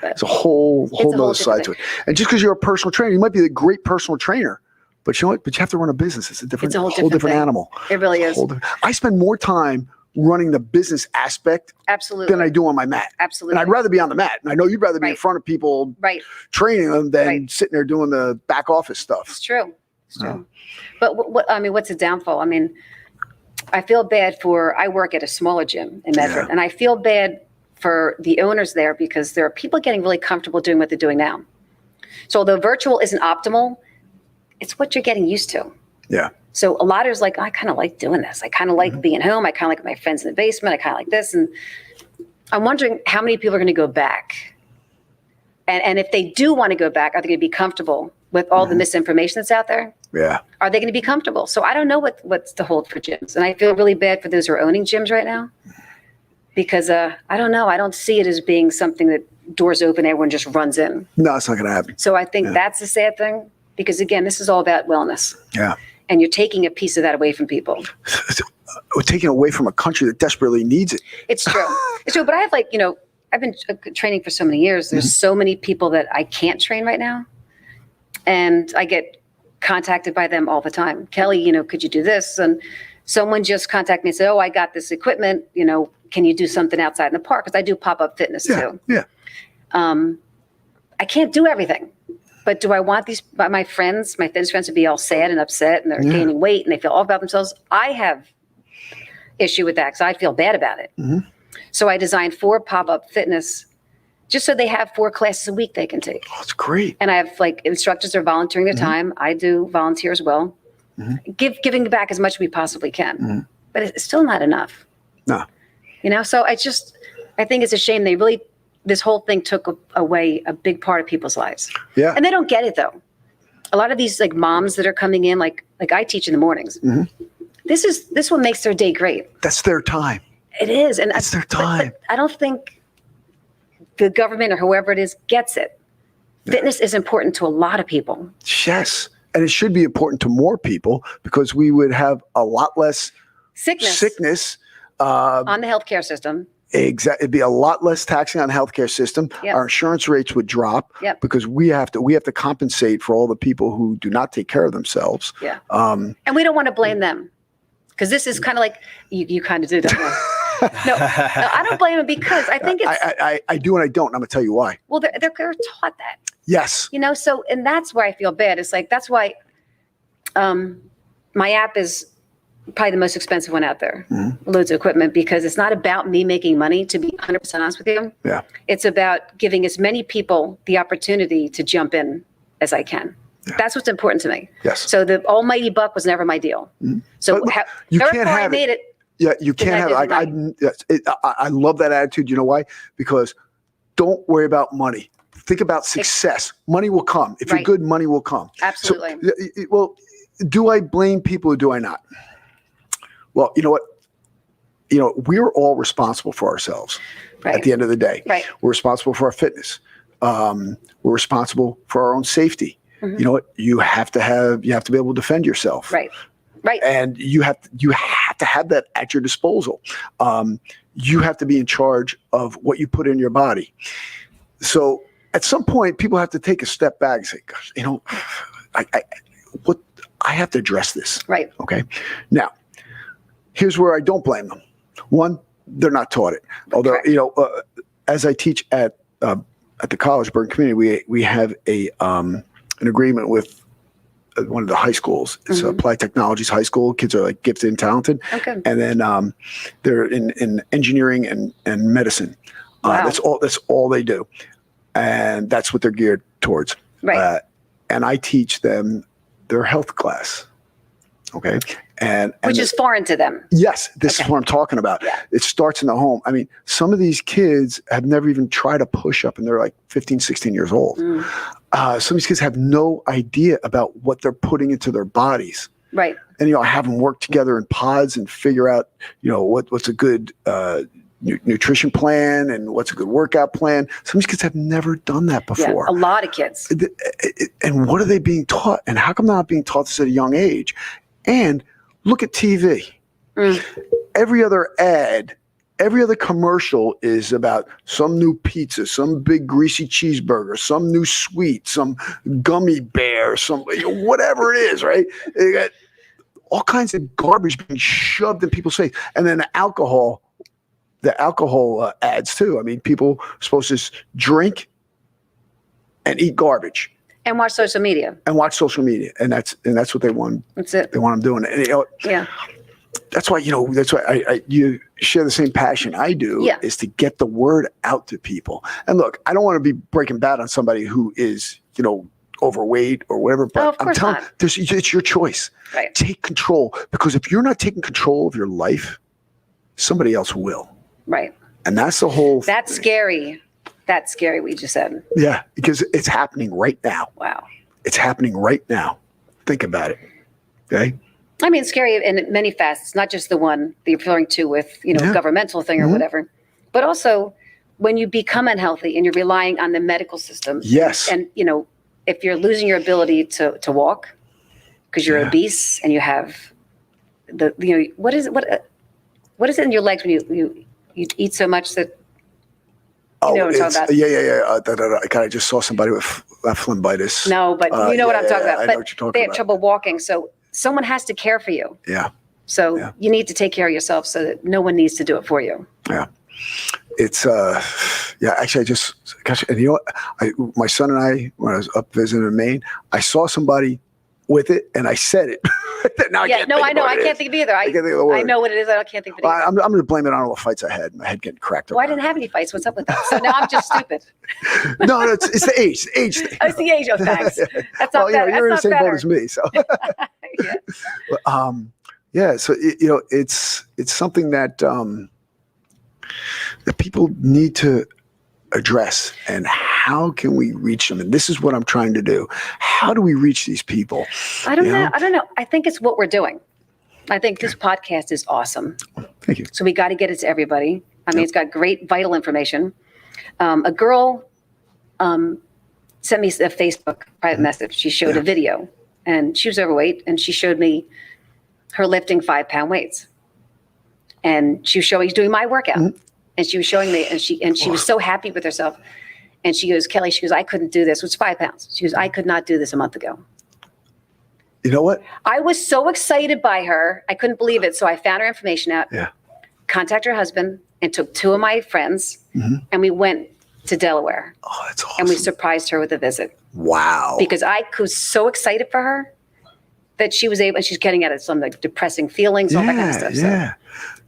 It's a whole other side to it. And just because you're a personal trainer, you might be a great personal trainer, but you know what? But you have to run a business. It's a whole different animal. It really is. I spend more time running the business aspect than I do on my mat. Absolutely. And I'd rather be on the mat. And I know you'd rather be in front of people training them than sitting there doing the back office stuff. It's true. But what's the downfall? I mean, I feel bad I work at a smaller gym in Medford, and I feel bad for the owners there, because there are people getting really comfortable doing what they're doing now. So although virtual isn't optimal, it's what you're getting used to. Yeah. So a lot of like, I kind of like doing this. I kind of like being home. I kind of like my friends in the basement. I kind of like this. And I'm wondering how many people are going to go back. And if they do want to go back, are they going to be comfortable with all the misinformation that's out there? Yeah. Are they going to be comfortable? So I don't know what's to hold for gyms. And I feel really bad for those who are owning gyms right now because I don't know. I don't see it as being something that doors open, everyone just runs in. No, it's not going to happen. So I think that's the sad thing because, again, this is all about wellness. Yeah. And you're taking a piece of that away from people. We're taking it away from a country that desperately needs it. It's true. It's true. But I have I've been training for so many years. There's so many people that I can't train right now. And I get contacted by them all the time. Kelly, could you do this? And someone just contacted me and said, oh, I got this equipment. Can you do something outside in the park? Because I do pop-up fitness too. Yeah. I can't do everything. But do I want my fitness friends to be all sad and upset and they're gaining weight and they feel all about themselves? I have issue with that because I feel bad about it. Mm-hmm. So I designed 4 pop-up fitness just so they have 4 classes a week they can take. Oh, that's great. And I have instructors are volunteering their time. I do volunteer as well. Mm-hmm. Giving back as much as we possibly can. But it's still not enough. No. So I think it's a shame this whole thing took away a big part of people's lives. Yeah. And they don't get it though. A lot of these moms that are coming in, like I teach in the mornings. Mm-hmm. This one makes their day great. That's their time. It is. And it's their time. But I don't think the government or whoever it is gets it. Yeah. Fitness is important to a lot of people. Yes. And it should be important to more people because we would have a lot less sickness on the healthcare system. Exactly. It'd be a lot less taxing on the healthcare system. Yep. Our insurance rates would drop because we have to compensate for all the people who do not take care of themselves. Yeah. And we don't want to blame them because this is kind of like you kind of did. No, I don't blame them because I think it's. I do and I don't. I'm going to tell you why. Well, they're taught that. Yes. So and that's where I feel bad. It's that's why my app is probably the most expensive one out there. Mm-hmm. Loads of equipment because it's not about me making money, to be 100% honest with you. Yeah. It's about giving as many people the opportunity to jump in as I can. Yeah. That's what's important to me. Yes. So the almighty buck was never my deal. Mm-hmm. So you can't have I made it. Yeah, you can't have it. I love that attitude. You know why? Because don't worry about money. Think about success. Money will come. If you're good, money will come. Absolutely. So, well, do I blame people or do I not? Well, you know what? We're all responsible for ourselves at the end of the day. Right. We're responsible for our fitness. We're responsible for our own safety. Mm-hmm. You know what? You have to be able to defend yourself. Right. Right. And you have to have that at your disposal. You have to be in charge of what you put in your body. So at some point, people have to take a step back and say, gosh, I have to address this. Right. Okay. Now, here's where I don't blame them. One, they're not taught it. Although, as I teach at the college, Burton Community, we have an agreement with one of the high schools. It's Applied Technologies High School. Kids are gifted and talented. Okay. And then they're in engineering and medicine. Wow. That's all they do. And that's what they're geared towards. Right. And I teach them their health class. Okay. Which is foreign to them. Yes. This is what I'm talking about. Yeah. It starts in the home. I mean, some of these kids have never even tried a push-up and they're 15, 16 years old. Some of these kids have no idea about what they're putting into their bodies. Right. And, I have them work together in pods and figure out, what's a good nutrition plan and what's a good workout plan. Some of these kids have never done that before. Yeah, a lot of kids. And what are they being taught? And how come they're not being taught this at a young age? And look at TV. Every other ad, every other commercial is about some new pizza, some big greasy cheeseburger, some new sweet, some gummy bear, some whatever it is, right? They got all kinds of garbage being shoved in people's face. And then the alcohol ads too. I mean, people are supposed to just drink and eat garbage. And watch social media. And that's what they want. That's it. They want them doing it. And, yeah. That's why you share the same passion I do. Yeah. Is to get the word out to people. And look, I don't want to be breaking bad on somebody who is overweight or whatever. But of course I'm telling you, it's your choice. Right. Take control, because if you're not taking control of your life, somebody else will. Right. And that's the whole That's thing. scary. That's scary, we just said. Yeah, because it's happening right now. Wow. It's happening right now. Think about it. Okay? I mean, it's scary in many facets, not just the one that you're referring to with, governmental thing or whatever, but also when you become unhealthy and you're relying on the medical system. Yes. And, if you're losing your ability to walk because you're obese and you have what is it in your legs when you eat so much that, you know what I'm talking about? Yeah. God, I just saw somebody with phlebitis. No, but you know what I'm talking about. I know what you're talking they have about. trouble walking. So someone has to care for you. Yeah. So you need to take care of yourself so that no one needs to do it for you. Yeah. It's actually and you know what? My son and I, when I was up visiting in Maine, I saw somebody with it and I said it. I know. I can't think of it either. I know what it is. I can't think of it either. I'm going to blame it on all the fights I had. My head getting cracked. Well, I didn't have any fights. What's up with that? So now I'm just stupid. No, it's the age. The age thing. Oh, it's the age. Oh, thanks. That's not better. You're in the same boat as me. So. Yeah. So it's something that that people need to address, and how can we reach them? And this is what I'm trying to do. How do we reach these people? I don't know. I think it's what we're doing. I think this podcast is awesome. Thank you. So we got to get it to everybody. I mean, it's got great, vital information. A girl sent me a Facebook private message. She showed a video, and she was overweight, and she showed me her lifting 5-pound weights. And she was doing my workout, and she was showing me, and she was so happy with herself. And she goes, Kelly, I couldn't do this. It was 5 pounds. She goes, I could not do this a month ago. You know what? I was so excited by her. I couldn't believe it. So I found her information out, contacted her husband, and took 2 of my friends, and we went to Delaware. Oh, that's awesome. And we surprised her with a visit. Wow. Because I was so excited for her that she was able, and she's getting out of some depressing feelings, all that kind of stuff. Yeah.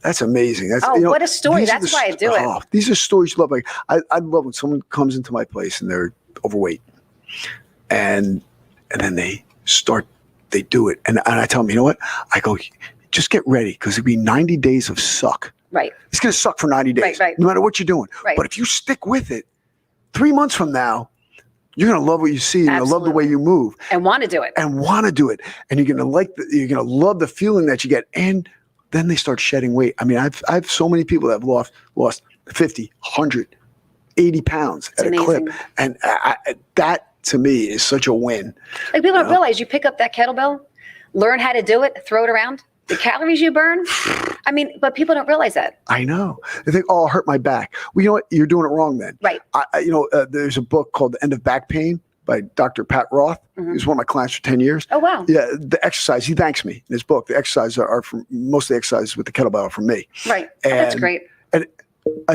That's amazing. That's, what a story. That's why I do it. These are stories you love. Like I love when someone comes into my place and they're overweight, and then they do it. And I tell them, you know what? I go, just get ready, because it'll be 90 days of suck. Right. It's going to suck for 90 days, right. no matter what you're doing. Right. But if you stick with it, 3 months from now, you're going to love what you see, and you're going to love the way you move. And want to do it. And you're going to you're going to love the feeling that you get. And then they start shedding weight. I mean, I've so many people that have lost 50, 100, 80 pounds at a clip. And that to me is such a win. Like, people don't realize you pick up that kettlebell, learn how to do it, throw it around. The calories you burn. I mean, but people don't realize that. I know. They think, oh, I'll hurt my back. Well, you know what? You're doing it wrong then. Right. There's a book called The End of Back Pain by Dr. Pat Roth. He was one of my clients for 10 years. Oh, wow. Yeah. The exercise, he thanks me in his book. The exercises are from, most of the exercises with the kettlebell are from me. Right. That's great. And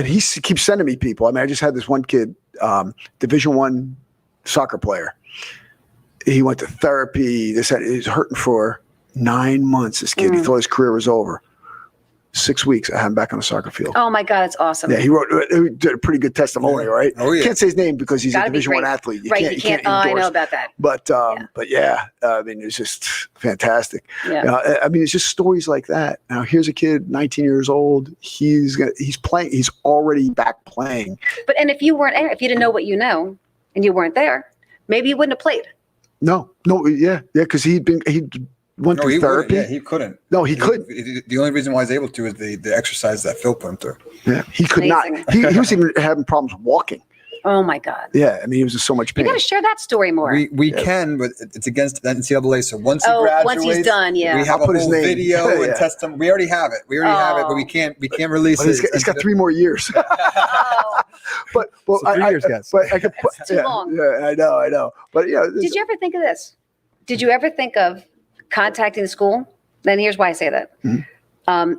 he keeps sending me people. I mean, I just had this one kid, Division I soccer player. He went to therapy. He's hurting for 9 months, this kid. He thought his career was over. 6 weeks, I had him back on the soccer field. Oh my God, that's awesome. Yeah, he did a pretty good testimony, right? Oh yeah. Can't say his name because he's a Division I athlete. You can't. I know about that. But yeah, I mean, it's just fantastic. Yeah. I mean, it's just stories like that. Now, here's a kid, 19 years old. He's playing. He's already back playing. But if you didn't know what you know, and you weren't there, maybe you wouldn't have played. No, because he went through therapy. Yeah, he couldn't. No, he couldn't. The only reason why he's able to is the exercise that Phil put him through. Yeah, he could not. He was even having problems walking. Oh my God. Yeah, I mean, he was in so much pain. You got to share that story more. We can, but it's against the NCAA. So once he graduates, once he's done, we have a whole video and test him. We already have it. But we can't release it. He's got 3 more years. But 3 years, guys. But I could put too long. Yeah, I know. But yeah. Did you ever think of this? Did you ever think of contacting the school? Then here's why I say that.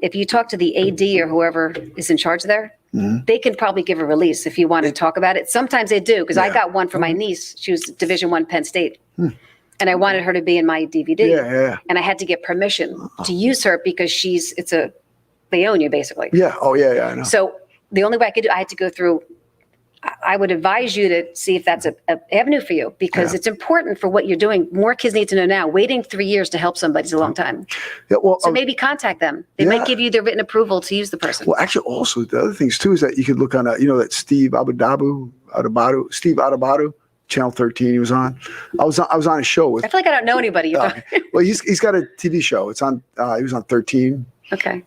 If you talk to the AD or whoever is in charge there, they can probably give a release if you want to talk about it. Sometimes they do, because I got one for my niece. She was Division I Penn State. And I wanted her to be in my DVD. Yeah. And I had to get permission to use her because they own you basically. Yeah. Oh, yeah, I know. So the only way I had to go through I would advise you to see if that's a avenue for you, because it's important for what you're doing. More kids need to know now. Waiting 3 years to help somebody is a long time. Yeah, well, so maybe contact them. They might give you their written approval to use the person. Well, actually, also the other things too is that you could look on, that Steve Adabadu, Channel 13 he was on. I was on a show with. I feel like I don't know anybody. Well, he's got a TV show. It's on. He was on 13. Okay.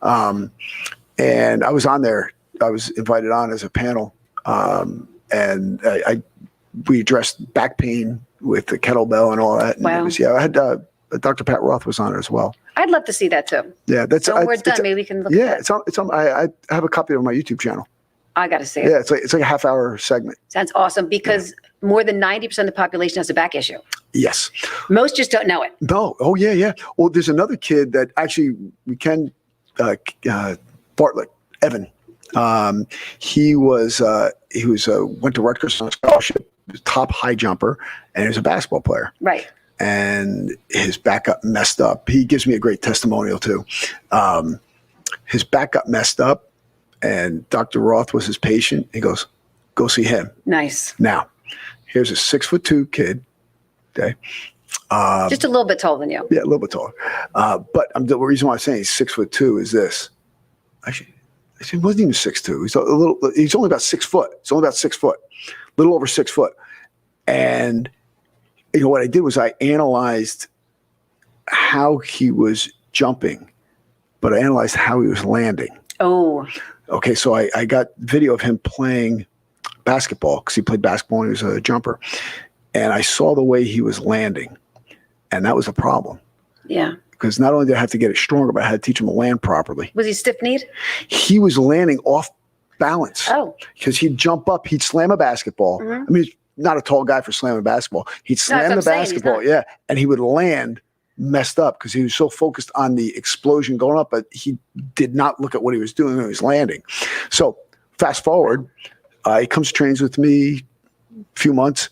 And I was on there. I was invited on as a panel. And we addressed back pain with the kettlebell and all that. And wow. I had Dr. Pat Roth was on it as well. I'd love to see that too. Yeah, that's. So when we're done, maybe we can look at that. It's on. I have a copy of my YouTube channel. I got to see it. Yeah, it's like a half-hour segment. Sounds awesome, because more than 90% of the population has a back issue. Yes. Most just don't know it. No. Oh yeah. Well, there's another kid that actually we can Bartlett Evan. He went to Rutgers on scholarship, top high jumper, and he was a basketball player. Right. And his back got messed up. He gives me a great testimonial too. His back got messed up, and Dr. Roth was his patient. He goes, "Go see him." Nice. Now, here's a 6'2" kid. Okay. Just a little bit taller than you. Yeah, a little bit taller. But the reason why I'm saying he's 6'2" is this. Actually, he wasn't even 6'2". He's only about 6 foot. He's only about 6 foot, a little over 6 foot. And what I did was I analyzed how he was jumping, but I analyzed how he was landing. Oh. Okay, so I got video of him playing basketball, because he played basketball when he was a jumper. And I saw the way he was landing. And that was a problem. Yeah. Because not only did I have to get it stronger, but I had to teach him to land properly. Was he stiff-kneed? He was landing off balance. Oh. Because he'd jump up, he'd slam a basketball. Mm-hmm. I mean, he's not a tall guy for slamming a basketball. He'd slam the basketball, and he would land messed up because he was so focused on the explosion going up, but he did not look at what he was doing when he was landing. So fast forward, he comes to trains with me a few months,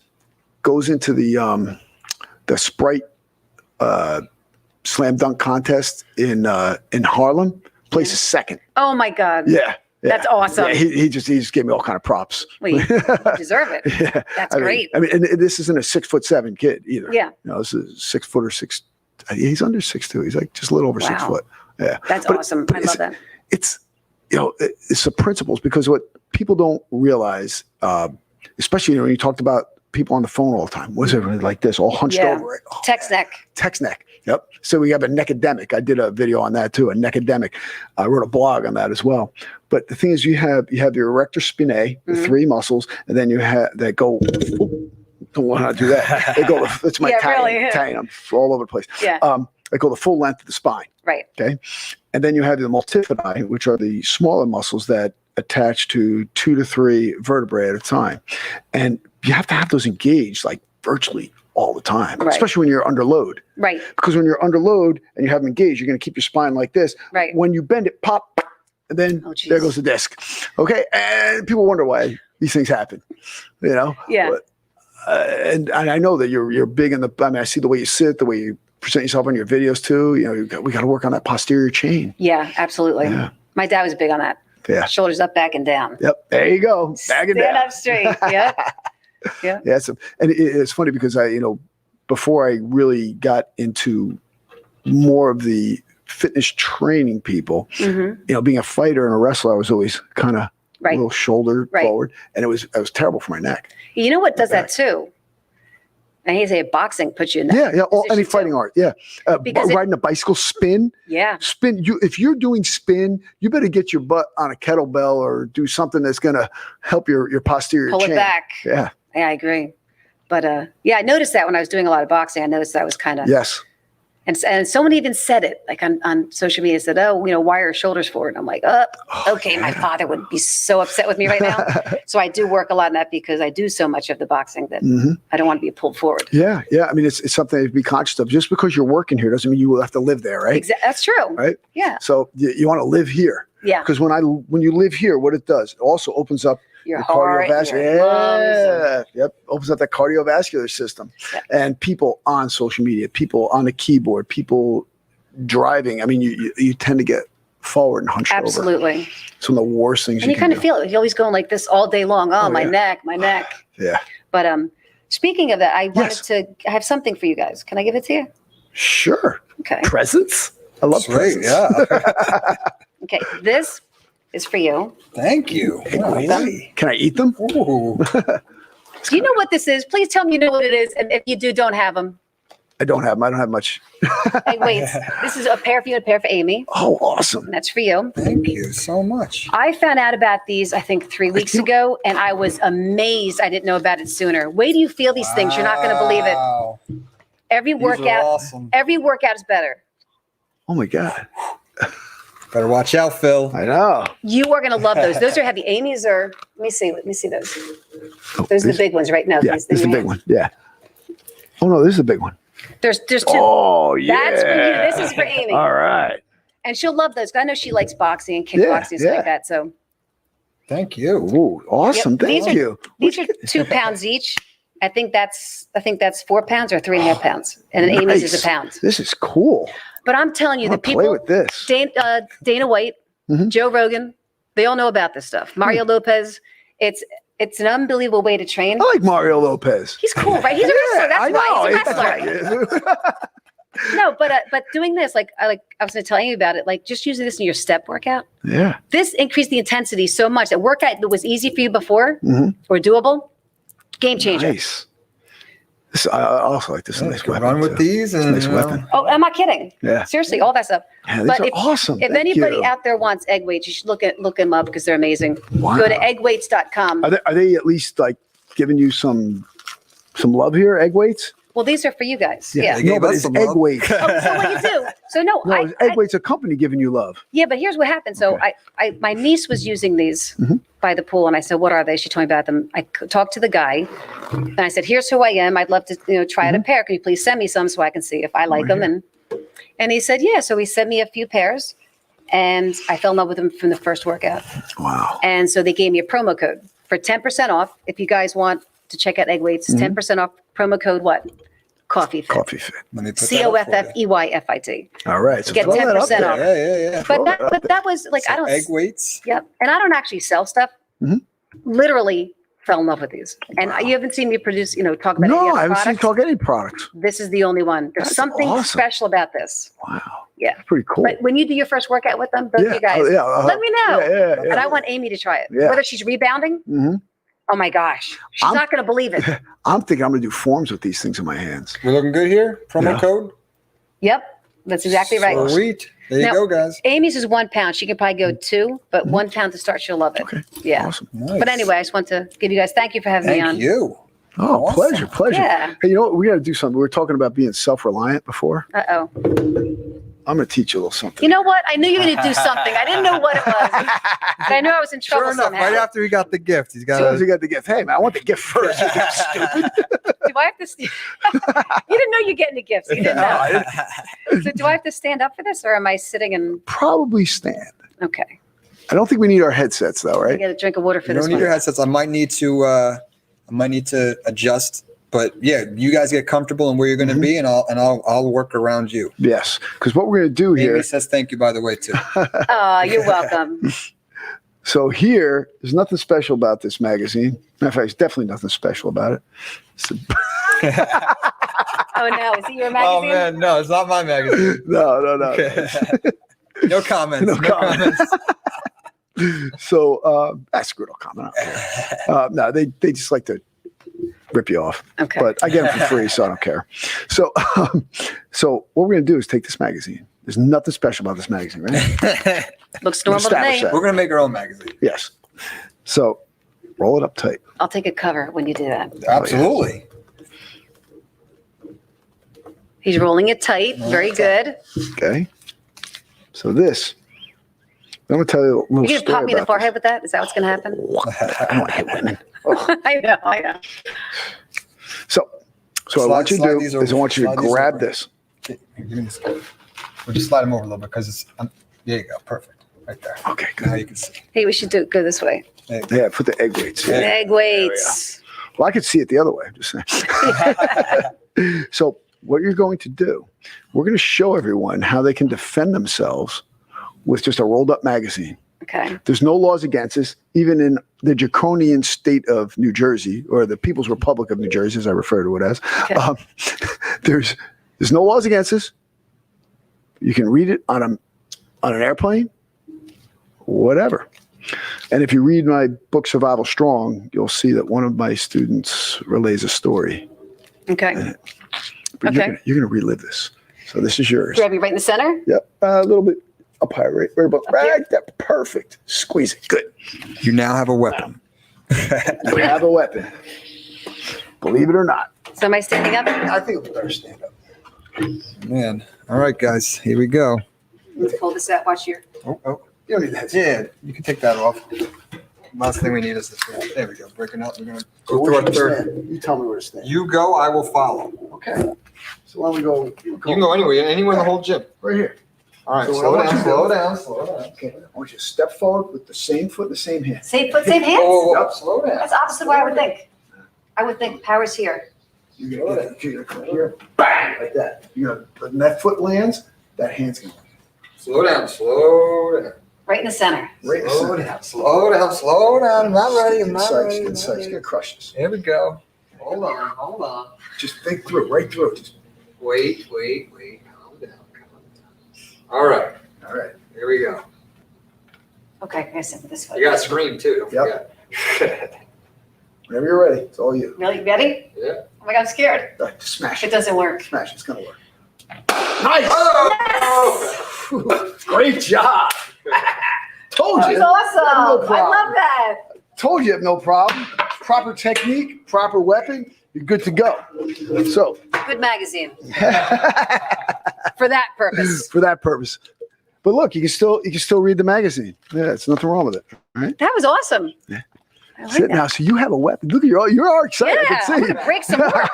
goes into the Sprite slam dunk contest in Harlem, places second. Oh my God. Yeah. That's awesome. Yeah, he just gave me all kind of props. Well, you deserve it. Yeah. That's great. I mean, and this isn't a 6'7" kid either. Yeah. This is 6 foot or 6. He's under 6'2". He's like just a little over 6 foot. Yeah. That's awesome. I love that. It's the principles, because what people don't realize, especially when you talked about people on the phone all the time, was everyone like this, all hunched over? Oh, text neck. Text neck. Yep. So we have a neckademic. I did a video on that too, a neckademic. I wrote a blog on that as well. But the thing is, you have your erector spinae, the three muscles, and then you have that go. Don't want to do that. They go. That's my Italian. I'm all over the place. Yeah. They go the full length of the spine. Right. Okay. And then you have the multifidi, which are the smaller muscles that attach to 2 to 3 vertebrae at a time, and you have to have those engaged like virtually all the time, especially when you're under load. Right. Because when you're under load and you have them engaged, you're going to keep your spine like this. Right. When you bend it, pop, and then there goes the disc. Okay. And people wonder why these things happen, Yeah. But, and I know that you're big in I see the way you sit, the way you present yourself on your videos too. We got to work on that posterior chain. Yeah, absolutely. Yeah. My dad was big on that. Yeah. Shoulders up, back, and down. Yep. There you go. Back and down. Stand up straight. Yep. Yeah. Yeah. And it's funny because before I really got into more of the fitness training people, being a fighter and a wrestler, I was always kind of a little shoulder forward, and it was terrible for my neck. You know what does that too? I hate to say it, boxing puts you in that. Yeah. Any fighting art. Yeah. Riding a bicycle, spin. Yeah. Spin. If you're doing spin, you better get your butt on a kettlebell or do something that's going to help your posterior chain. Pull it back. Yeah. Yeah, I agree. But I noticed that when I was doing a lot of boxing, I noticed that was kind of. Yes. And someone even said it, like on social media, said, why are your shoulders forward? And I'm like, okay, my father would be so upset with me right now. So I do work a lot on that because I do so much of the boxing that I don't want to be pulled forward. Yeah, yeah. I mean, it's something to be conscious of. Just because you're working here doesn't mean you will have to live there, right? That's true. Right? Yeah. So you want to live here. Yeah. Because when you live here, what it does, it also opens up your heart, your lungs. Yep. Opens up that cardiovascular system. Yep. And people on social media, people on a keyboard, people driving. I mean, you tend to get forward and hunch over. Absolutely. It's one of the worst things And you can kind do. of feel it. You're always going like this all day long. Oh, my neck. Yeah. But speaking of that, I Yes. I have something for you guys. Can I give it to you? Sure. Okay. Presents? I love Sweet, presents. yeah. Okay. This is for you. Thank you. Golly. Can I eat them? Ooh. Do you know what this is? Please tell me you know what it is. And if you do, don't have them. I don't have them. I don't have much. Hey, wait. This is a pair for you and a pair for Amy. Oh, awesome. And that's for you. Thank you so much. I found out about these, I think, 3 weeks ago, and I was amazed I didn't know about it sooner. Wait till you feel these things. You're not going to believe it. Wow. Every These are workout, awesome. every workout is better. Oh, my God. Better watch out, Phil. I know. You are going to love those. Those are heavy. Amy's are, let me see those. Oh, Those are the big ones right now. Yeah, These this is the big one. Yeah. Oh, no, this is the big one. There's two. Oh, yeah. That's for you. This is for Amy. All right. And she'll love those. I know she likes boxing and kickboxing and stuff like that. So Thank you. Ooh, awesome. Yep, Thank you. these are 2 pounds each. I think that's 4 pounds or 3.5 pounds. And then Amy's is Nice. a pound. This is cool. But I'm telling you, I'm the gonna play people, with this. Dana White, Mhm. Joe Rogan, they all know about this stuff. Mario Lopez, it's an unbelievable way to train. I like Mario Lopez. He's cool, right? He's a wrestler. That's I why he's a know. wrestler. No, but doing this, like I was going to tell you about it, like just using this in your step workout. Yeah. This increased the intensity so much. That workout that was easy for you before Mhm. or doable, game changer. Nice. This, I also like this. Yeah, Nice you can weapon. run with too. these It's a and nice weapon. Oh, I'm not kidding. Yeah. Seriously, all that stuff. Yeah, these But are if, awesome. if Thank anybody you. out there wants egg weights, you should look them up because they're amazing. Wow. Go to eggweights.com. Are they at least like giving you some love here, egg weights? Well, these are for you guys. Yeah. They No, gave but us it's some egg love. weights. So what you do? So no, No, it's egg weights a company giving you love. yeah, but here's what happened. So Okay. my niece was using these Mhm. by the pool, and I said, "What are they?" She told me about them. I talked to the guy, and I said, "Here's who I am. I'd love to, try out a pair. Can you please send me some so I can see if I like them?" And he said, "Yeah." So he sent me a few pairs, and I fell in love with them from the first workout. Wow. And so they gave me a promo code for 10% off. If you guys want to check out egg weights, 10% off. Promo code what? CoffeyFit. CoffeyFit. Let me put that up for you. CoffeyFit. All right. So Get throw that up 10% there. off. Yeah. But that was like, So I don't. egg weights. Yep. And I don't actually sell stuff. Mhm. Literally fell in love with these. And you haven't seen me produce, talk about any No, other I haven't seen products. you talk any products. This is the only one. There's That's something awesome. special about this. Wow. Yeah. Pretty cool. But when you do your first workout with them, both Yeah. you guys, Oh, yeah. let me know. Yeah. And I want Amy to try it. Yeah. Whether she's rebounding, Mhm. oh my gosh, she's I'm- not going to believe it. I'm thinking I'm going to do forms with these things in my hands. We're looking good here. Promo Yeah. code. Yep. That's exactly right. Sweet. There you Now- go, guys. Amy's is 1 pound. She can probably go 2, but 1 pound to start, she'll love it. Okay. Yeah. Awesome. Nice. But anyway, I just want to give you guys, thank you for having me on. Thank you. Oh, Awesome. pleasure. Yeah. Hey, you know what? We got to do something. We were talking about being self-reliant before. Uh-oh. I'm going to teach you a little something. You know what? I knew you were going to do something. I didn't know what it was. But I knew I was in trouble Sure enough, somehow. right after he got the gift, he's As got soon as a you got the gift, hey, man, I want the gift first. You think I'm stupid? Do I have to? You didn't know you're getting the gifts. You didn't No, I know. didn't. So do I have to stand up for this, or am I sitting and? Probably stand. Okay. I don't think we need our headsets, though, I right? get a drink of water for You this don't need one. your headsets. I might need to adjust, but yeah, you guys get comfortable in where you're going to be, and I'll work around you. Yes. Because what we're going to do here. Amy says thank you, by the way, too. Oh, you're welcome. So here, there's nothing special about this magazine. Matter of fact, there's definitely nothing special about it. Oh no, is it your Oh magazine? man, no, it's not my magazine. No. No comments. No comments. So that's a good old comment. I don't care. No, they just like to rip you off. Okay. But I get them for free, so I don't care. So what we're going to do is take this magazine. There's nothing special about this magazine, right? Looks normal to establish me. that. We're going to make our own magazine. Yes. So roll it up tight. I'll take a cover when you do that. Absolutely. He's rolling it tight. Very good. Okay. So this, I'm going to tell you a little You're gonna story pop me in the about forehead with that? Is that what's gonna happen? this. I don't want to hit women. I know. So what I want you to Slide do these is over. I want you to Slide these grab over. this. Give me this. We'll just slide them over a little bit because it's. There you go. Perfect. Right there. Okay, Now good. you can see. Hey, we should go this way. There you go. Yeah, put the egg weights. Yeah. Egg weights. Well, I could see it the other way. I'm just saying. So what you're going to do, we're going to show everyone how they can defend themselves with just a rolled up magazine. Okay. There's no laws against this, even in the draconian state of New Jersey, or the People's Republic of New Jersey, as I refer to it as. Okay. There's no laws against this. You can read it on an airplane, whatever. And if you read my book, Survival Strong, you'll see that one of my students relays a story. Okay. But Okay. you're going to relive this. So this is yours. Grab you right in the center. Yep. A little bit up high, right about right there. Perfect. Squeeze it. Good. You now have a weapon. You have a weapon. Believe it or not. So am I standing up? I think we better stand up. Man. All right, guys. Here we go. Let's pull this out. Watch your. Oh. You don't need that. Yeah, you can take that off. Last thing we need is this. There we go. Breaking up. We're going to So go where through our should we third. stand? You tell me where to stand. You go, I will follow. Okay. So why don't we go? You can go anywhere in the whole gym. Right here. All right, So what slow I want down, you to slow do- down, slow down. Okay. I want you to step forward with the same foot, the same hand. Same foot, same hands. Whoa, slow down. That's opposite what I would think. I would think power's here. You're gonna come here, bang, like that. When that foot lands, that hand's gonna Slow down, slow down. Right in the center. right in the Slow center. down, slow down, slow down. I'm not ready, I'm not Insights, ready. insights. You're gonna crush this. Here we go. Hold on. Just think through, right through it. Just, Wait. Calm down. All right, all right. here we go. Okay, I gotta sit with this foot. You got to scream too, don't Yep. forget. Whenever you're ready, it's all you. Really? Ready? Yeah. Oh my God, I'm scared. Just smash It it. doesn't work. Smash it. It's gonna work. Nice. Oh! Great job. Told That you. was awesome. No I problem. love that. Told you, no problem. Proper technique, proper weapon. You're good to go. So, Good magazine. For that purpose. for that purpose. But look, you can still read the magazine. Yeah, it's nothing wrong with it. Right? That was awesome. Yeah. I like Sit that. now. So you have a weapon. Look at you're excited. Yeah, I I'm can gonna see. break some more,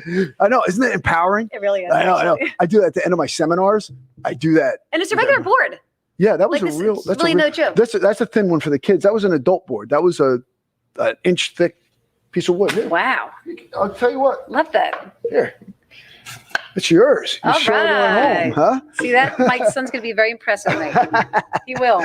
please. I know. Isn't it empowering? It really is. I know. actually. I do that at the end of my seminars. I do that. And it's a regular board. Yeah, that was Like a this real. is That's really a real, no joke. That's a thin one for the kids. That was an adult board. That was an inch thick piece of wood. Here, Wow. I'll tell you what. Love that. Here, it's yours. You All show it at home, huh? See that? My son's going to be very impressed with me. He will.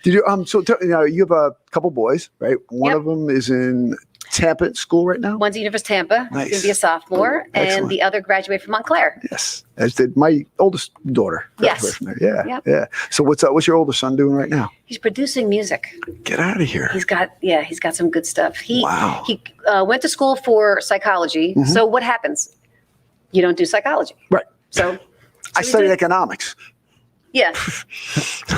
Did you so you have a couple boys, right? One Yep. of them is in Tampa at school right now. One's at University of Tampa. Nice. He's going to be a sophomore. Excellent. And the other graduated from Montclair. Yes, as did my oldest daughter. Yes. graduated from there. Yeah, Yep. yeah. So what's your oldest son doing right now? He's producing music. Get out of here! He's got some good stuff. Wow. He went to school for psychology. Mhm. So what happens? You don't do psychology. Right. So I we studied do- economics. yeah.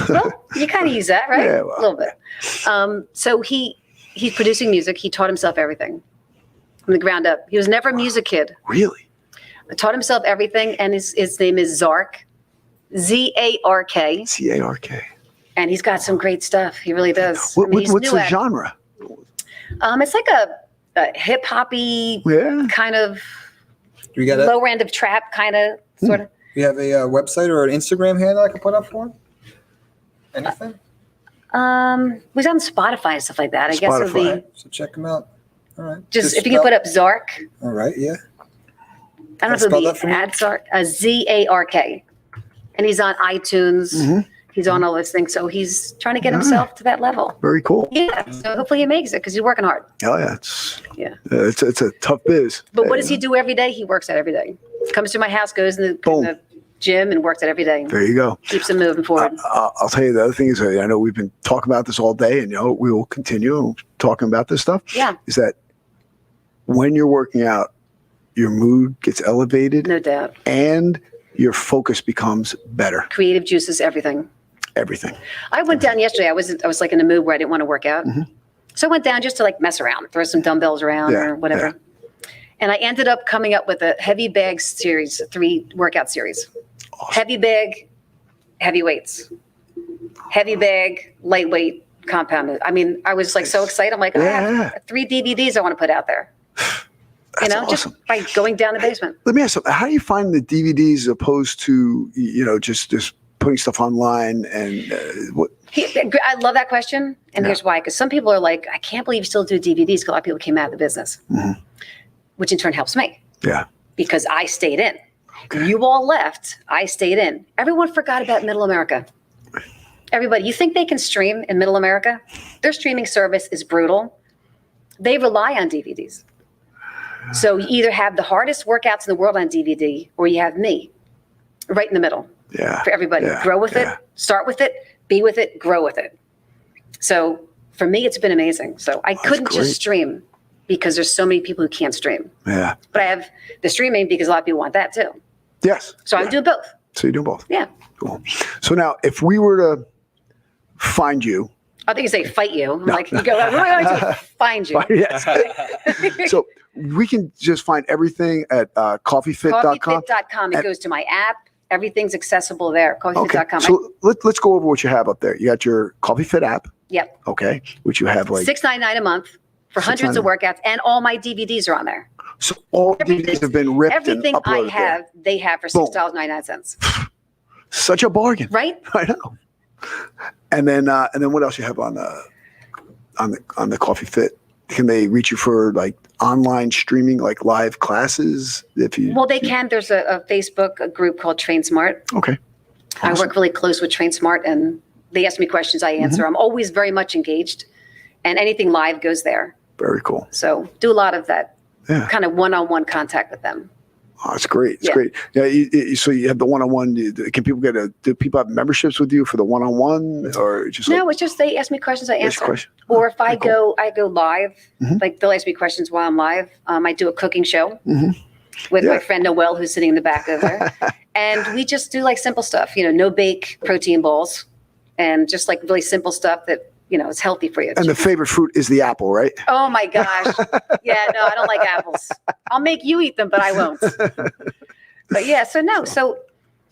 Well, you kind of use that, right? Yeah, well. A little bit. So he's producing music. He taught himself everything from the ground up. He was never a music kid. Really? Taught himself everything, and his name is Zark, Zark, CARK. and he's got some great stuff. He really does. He's What's new the at- genre? It's like a hip hoppy Yeah. kind of Do we got low end of trap, kind of sort of. We have a website or an Instagram handle I can put up for him? Anything? He's on Spotify and stuff like that. I guess it'll be Spotify. So check him out. All right. just if you can put up Zark. All right, yeah. I don't know if Spell it'll that for be me? Zark, Zark, and he's on iTunes. Mhm. He's on all those things, so he's trying to get himself to that level. Very cool. Yeah, so hopefully he makes it because he's working hard. Oh yeah, it's a tough biz. But what does he do every day? He works out every day. Comes to my house, goes in Boom. the gym, and works out every day. There you go. Keeps him moving forward. I'll tell you the other thing is I know we've been talking about this all day, and we will continue talking about this stuff. Yeah, Is that when you're working out, your mood gets elevated no doubt. and your focus becomes better. Creative juices, everything. Everything. I went down yesterday. I was like in a mood where I didn't want to work out. Mhm. So I went down just to like mess around, throw some dumbbells around Yeah, or whatever. And I ended up coming up with a heavy bag series, 3 workout series. Awesome. Heavy bag, heavy weights. Heavy bag, lightweight, compounded. I mean, I was like so excited. I'm like, I Yeah. have 3 DVDs I want to put out there. That's awesome. Just by going down the basement. Let me ask you, how do you find the DVDs as opposed to, just putting stuff online and what? I love that question. And Yeah. here's why. Because some people are like, I can't believe you still do DVDs. Because a lot of people came out of the business, Mhm. which in turn helps me Yeah. because I stayed in. Okay. You all left. I stayed in. Everyone forgot about Middle America. Everybody, you think they can stream in Middle America? Their streaming service is brutal. They rely on DVDs. So you either have the hardest workouts in the world on DVD, or you have me right in the middle. Yeah. For everybody. Grow with it, start with it, be with it, grow with it. So for me, it's been amazing. So I couldn't just stream because there's so many people who can't stream. Yeah. But I have the streaming because a lot of people want that too. Yes. So I do both. So you do both. Yeah. Cool. So now, if we were to find you, I think you say fight you. I'm like, you go, what do I do? Find you. Yes. So we can just find everything at CoffeyFit.com. CoffeyFit.com. It goes to my app. Everything's accessible there. CoffeyFit.com. So let's go over what you have up there. You got your CoffeyFit app. Yep. Okay. Which you have like $6.99 a month for hundreds of workouts, and all my DVDs are on there. So all DVDs have been ripped Everything and uploaded I have, there. they have for $6.99. Such a bargain. Right? I know. And then what else you have on the CoffeyFit? Can they reach you for like online streaming, like live classes? Well, they can. There's a Facebook group called Train Smart. Okay. Awesome. I work really close with Train Smart, and they ask me questions, I answer. I'm always very much engaged, and anything live goes there. Very cool. So do a lot of that kind of one-on-one contact with them. Oh, it's great. It's great. Yeah. So you have the one-on-one. Can people do people have memberships with you for the one-on-one, or just no? It's just they ask me questions, I answer. Or if I go live, like they'll ask me questions while I'm live. I do a cooking show with my friend Noelle, who's sitting in the back over there, and we just do like simple stuff. No bake protein balls, and just like really simple stuff that it's healthy for you. And the favorite fruit is the apple, right? Oh my gosh. Yeah, no, I don't like apples. I'll make you eat them, but I won't. But yeah, so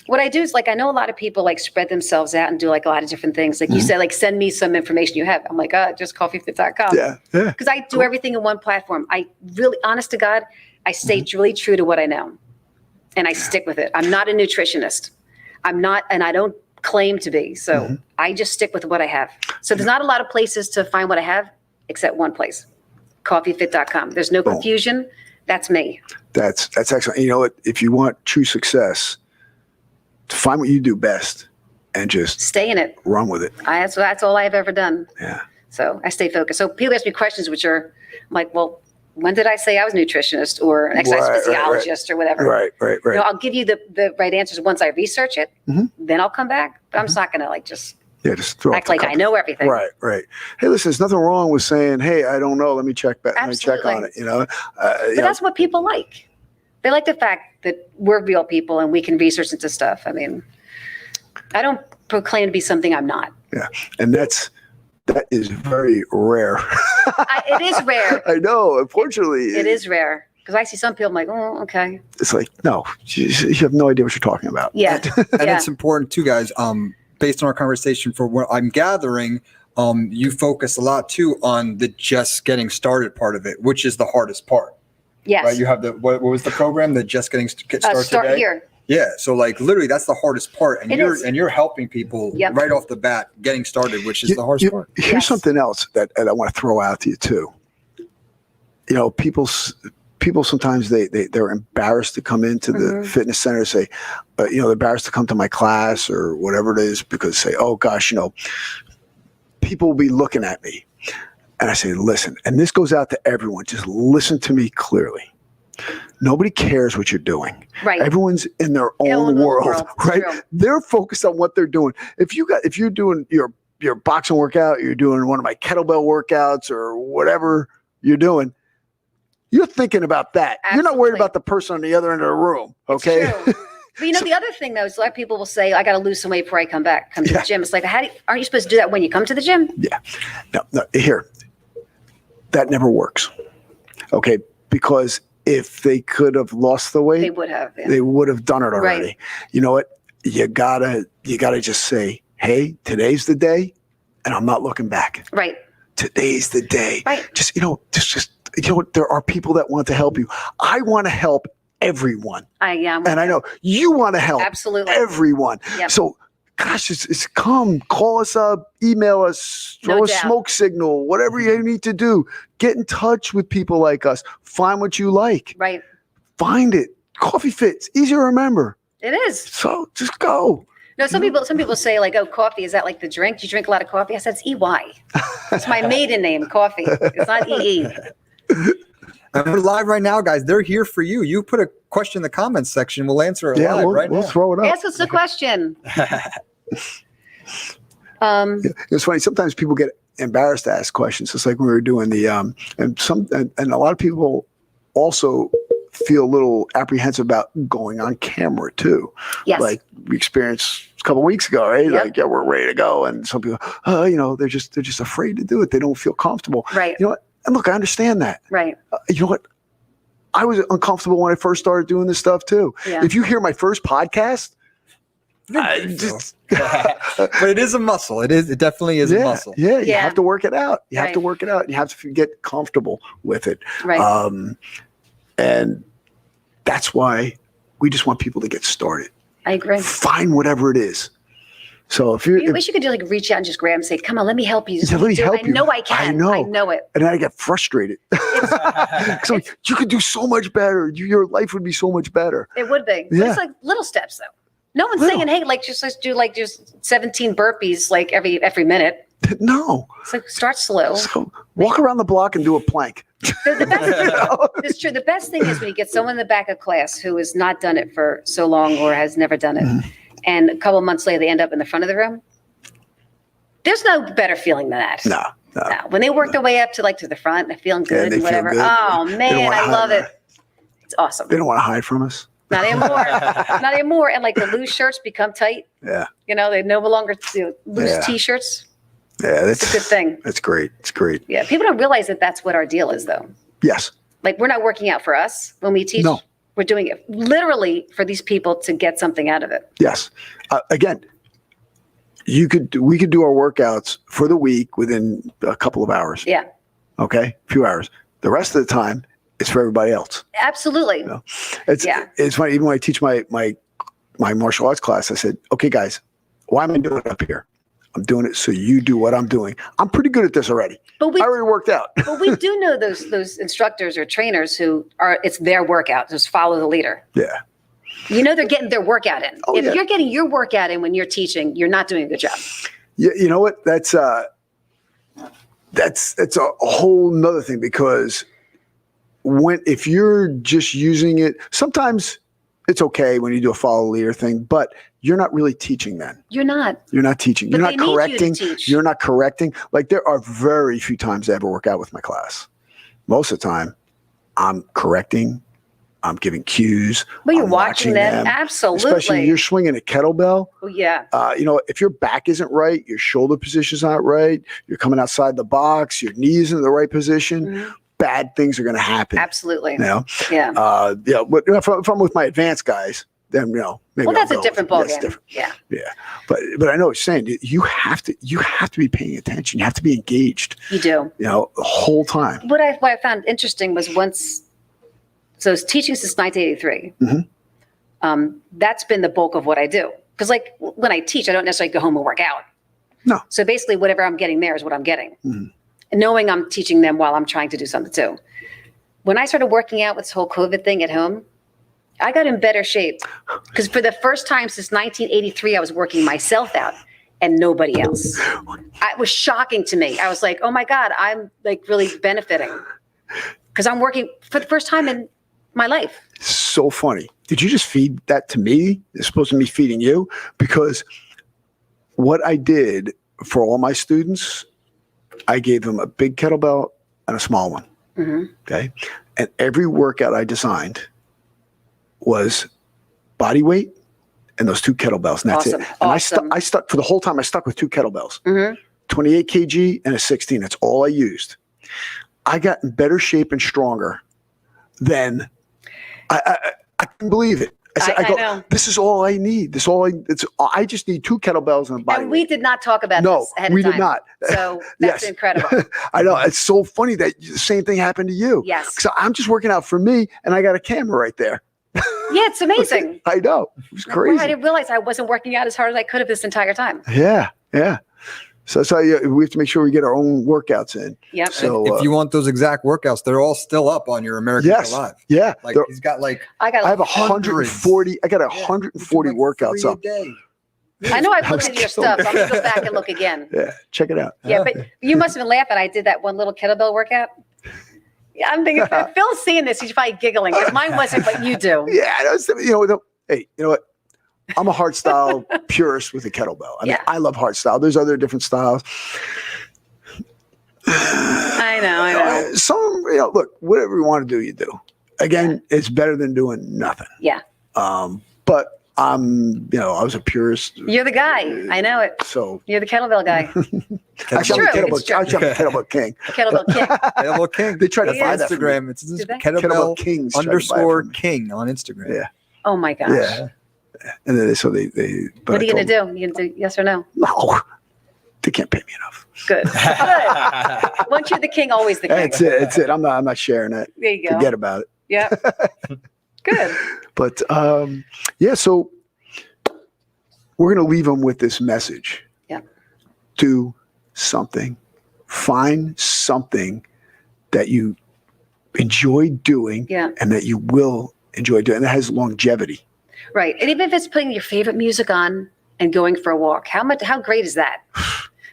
what I do is like, I know a lot of people like spread themselves out and do like a lot of different things. Like you said, like send me some information you have. I'm like, just CoffeyFit.com. Yeah. Because I do everything in one platform. I really, honest to God, I stay really true to what I know. And I stick with it. I'm not a nutritionist. I'm not, and I don't claim to be. So I just stick with what I have. So there's not a lot of places to find what I have except one place, CoffeyFit.com. There's no confusion. That's me. That's excellent. You know what? If you want true success, find what you do best and just stay in it. Run with it. That's all I've ever done. Yeah. So I stay focused. So people ask me questions which are I'm like, well, when did I say I was a nutritionist or an exercise physiologist or whatever? Right. I'll give you the right answers once I research it. Then I'll come back. But I'm just not going to just throw act like I know everything. Right. Hey, listen, there's nothing wrong with saying, hey, I don't know. Let me check back. Let me check on it. But that's what people like. They like the fact that we're real people and we can research into stuff. I mean, I don't proclaim to be something I'm not. Yeah. And that is very rare. It is rare. I know. Unfortunately, it is rare because I see some people. I'm like, oh, okay. It's like, no, you have no idea what you're talking about. Yeah, and it's important too, guys. Based on our conversation, for what I'm gathering, you focus a lot too on the just getting started part of it, which is the hardest part. Yes. Right. You have what was the program? The just getting started start today? Here. Yeah. So like literally that's the hardest part. And you're helping people right off the bat getting started, which is the hardest part. Here's something else that I want to throw out to you too. People sometimes they're embarrassed to come into the fitness center and say, they're embarrassed to come to my class or whatever it is because say, oh gosh, people will be looking at me. And I say, listen, and this goes out to everyone. Just listen to me clearly. Nobody cares what you're doing. Right. Everyone's in their own world, right? True. They're focused on what they're doing. If you're doing your boxing workout, you're doing one of my kettlebell workouts or whatever you're doing, you're thinking about that. Absolutely. You're not worried about the person on the other end of the room. Okay. But the other thing though is a lot of people will say, I got to lose some weight before I come to the gym. It's like, aren't you supposed to do that when you come to the gym? Yeah. No, here. That never works. Okay. Because if they could have lost the weight, they would have. Yeah. They would have done it already. Right. You know what? You gotta just say, hey, today's the day, and I'm not looking back. Right. Today's the day. Right. There are people that want to help you. I want to help everyone. And I know you want to help everyone. Yep. So, gosh, it's come. Call us up, email us, throw a smoke signal, whatever you need to do. Get in touch with people like us. Find what you like. Right. Find it. CoffeyFit. It's easy to remember. It is. So just go. No, some people say like, oh, coffee, is that like the drink? Do you drink a lot of coffee? I said, it's EY. It's my maiden name, coffee. It's not EE. And we're live right now, guys. They're here for you. You put a question in the comments section. We'll answer it live right now. We'll throw it up. Ask us a question. It's funny. Sometimes people get embarrassed to ask questions. It's like when we were doing the and a lot of people also feel a little apprehensive about going on camera too. Yes. Like we experienced a couple of weeks ago, right? Yep. Like, yeah, we're ready to go, and some people, they're just afraid to do it. They don't feel comfortable. Right. You know what? And look, I understand that. Right. You know what? I was uncomfortable when I first started doing this stuff too. Yeah. If you hear my first podcast, but it is a muscle. It definitely is a muscle. Yeah, you Yeah. have to work it out. You have Right. to work it out. You have to get comfortable with it. Right. And that's why we just want people to get started. I agree. Find whatever it is. So if you're, I wish you could do like reach out and just grab and say, come on, let me help you. Yeah, let me help you. I know I can. I I know. know it. and then I get frustrated. So you could do so much better. Your life would be so much better. It would be. But Yeah. it's like little steps though. No one's Little. saying, hey, like let's do like just 17 burpees like every minute. No. It's like start slow. So walk around the block and do a plank. The best, it's true. The best thing is when you get someone in the back of class who has not done it for so long or has never done it. Mm-hmm. And a couple of months later, they end up in the front of the room. There's no better feeling than that. No. No. When they work their way up to the front, they're feeling good they and feel whatever. good. Oh They don't man, wanna I love hide. it. It's awesome. They don't want to hide from us. Not anymore. Not anymore. And like the loose shirts become tight. Yeah. They no longer do loose Yeah. T-shirts. Yeah. It's a good thing. That's great. It's great. Yeah. People don't realize that that's what our deal is, though. Yes. Like we're not working out for us when we teach. No. We're doing it literally for these people to get something out of it. Yes. Again, we could do our workouts for the week within a couple of hours. Yeah. Okay. A few hours. The rest of the time, it's for everybody else. Absolutely. No. It's funny. Even when I teach my martial arts class, I said, okay, guys, why am I doing it up here? I'm doing it so you do what I'm doing. I'm pretty good at this already. But I already worked out. but we do know those instructors or trainers who it's their workout. Just follow the leader. Yeah. They're getting their workout in. Oh, If yeah. you're getting your workout in when you're teaching, you're not doing a good job. Yeah. You know what? That's a whole nother thing, because if you're just using it, sometimes it's okay when you do a follow leader thing, but you're not really teaching then. You're not. You're not teaching. But You're they not need you to correcting. teach. You're not correcting. Like there are very few times I ever work out with my class. Most of the time, I'm correcting. I'm giving cues. But you're I'm watching them. Absolutely. Especially when you're swinging a kettlebell. Oh, yeah. If your back isn't right, your shoulder position's not right, you're coming outside the box, your knees in the right position, Mhm. bad things are going to happen. Absolutely. You know? Yeah. But if I'm with my advanced guys, then maybe Well, that's I'll a go different with it. ballgame. That's different. Yeah. Yeah, but I know what you're saying. You have to be paying attention. You have to be engaged. You do. The whole time. What I found interesting was so I was teaching since 1983. Mhm. That's been the bulk of what I do. Because like when I teach, I don't necessarily go home and work out. No. So basically whatever I'm getting there is what I'm getting. Mhm. And knowing I'm teaching them while I'm trying to do something too. When I started working out with this whole COVID thing at home, I got in better shape. Because for the first time since 1983, I was working myself out and nobody else. It was shocking to me. I was like, oh my God, I'm like really benefiting. Because I'm working for the first time in my life. So funny. Did you just feed that to me? It's supposed to be feeding you, because what I did for all my students, I gave them a big kettlebell and a small one. Mm-hmm. Okay. And every workout I designed was body weight and those two kettlebells. And that's Awesome. it. And Awesome. I stuck for the whole time. I stuck with two kettlebells, Mm-hmm. 28 kg and a 16. That's all I used. I got in better shape and stronger than I couldn't believe it. I go, know. this is all I need. I just need two kettlebells and a body And we weight. did not talk about No, this ahead we of time. did not. So that's Yes. incredible. I know. It's so funny that the same thing happened to you. Yes. So I'm just working out for me, and I got a camera right there. Yeah, it's amazing. I know. It was Well, crazy. I didn't realize I wasn't working out as hard as I could have this entire time. Yeah. So that's why we have to make sure we get our own workouts in. Yep. So If you want those exact workouts, they're all still up on your American yes, Live. yeah. He's got I got I have hundreds. 140. I got 140 workouts up. day. I know I've I looked was at your killing stuff. I'm gonna go back and look again. Yeah, check it out. Yeah, but you must have been laughing. I did that one little kettlebell workout. Yeah, I'm thinking, if Phil's seeing this, he's probably giggling because mine wasn't what you do. Yeah, I know. Hey, you know what? I'm a hard style purist with a kettlebell. I mean, I love hard style. There's other different styles. I know. Some, look, whatever you want to do, you do. Again, it's better than doing nothing. Yeah. But I was a purist. You're the guy. I know it. So you're the kettlebell guy. Actually, I'm a kettlebell king. Kettlebell king. Kettlebell King. They tried to buy that Instagram. It's Kettlebell Kings _King on Instagram. Yeah. Oh my gosh. Yeah. And then so they what are you going to do? You going to do yes or no? No. They can't pay me enough. Good. Once you're the king, always the king. That's it. I'm not sharing that. There you go. Forget about it. Yeah. Good. But so we're going to leave them with this message. Yeah. Do something. Find something that you enjoy doing and that you will enjoy doing. And that has longevity. Right. And even if it's putting your favorite music on and going for a walk, how great is that?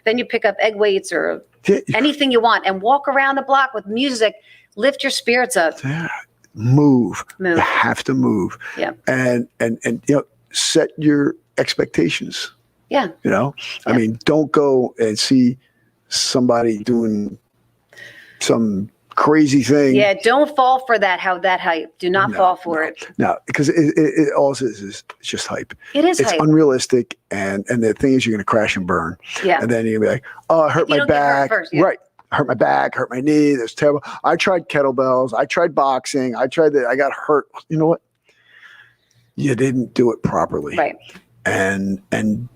Then you pick up egg weights or anything you want and walk around the block with music, lift your spirits up. Yeah. Move. You have to move. Yeah. And set your expectations. Yeah. I mean, don't go and see somebody doing some crazy thing. Yeah, don't fall for that hype. Do not fall for it. No, because it all is just hype. It's hype. It's unrealistic, and the thing is, you're going to crash and burn. Yeah. And then you're going to be like, oh, I hurt my back. Right. Hurt my back, hurt my knee. That's terrible. I tried kettlebells. I tried boxing. I got hurt. You know what? You didn't do it properly. Right. And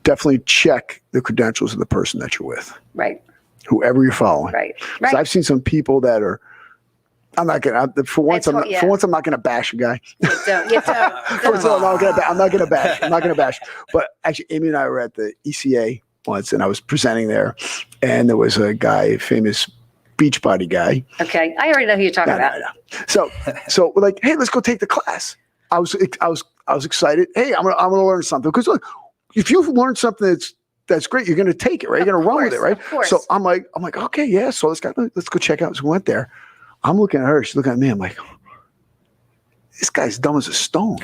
definitely check the credentials of the person that you're with. Right. Whoever you're following. Right. Right. I've seen some people that are. I'm not gonna. For once, I'm not gonna bash a guy. You don't. I'm not gonna bash. But actually, Amy and I were at the ECA once, and I was presenting there, and there was a guy, a famous Beachbody guy. Okay, I already know who you're talking about. So we're like, hey, let's go take the class. I was excited. Hey, I'm gonna learn something because look, if you've learned something that's great, you're gonna take it, right? You're gonna run with it, right? Of course. So I'm like, okay, yeah. So let's go check out. So we went there. I'm looking at her. She's looking at me. I'm like, this guy's dumb as a stone.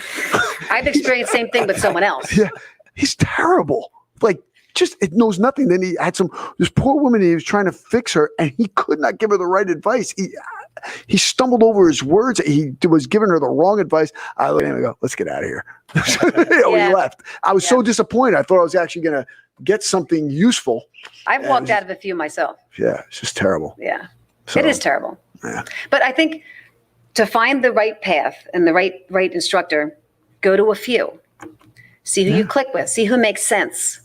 I've experienced the same thing with someone else. Yeah, he's terrible. Like, just it knows nothing. Then he had this poor woman. He was trying to fix her, and he could not give her the right advice. He stumbled over his words. He was giving her the wrong advice. I looked at him and go, let's get out of here. He left. I was so disappointed. I thought I was actually going to get something useful. I've walked out of a few myself. Yeah, it's just terrible. Yeah, so, it is terrible. Yeah. But I think to find the right path and the right instructor, go to a few. See who you click with. See who makes sense.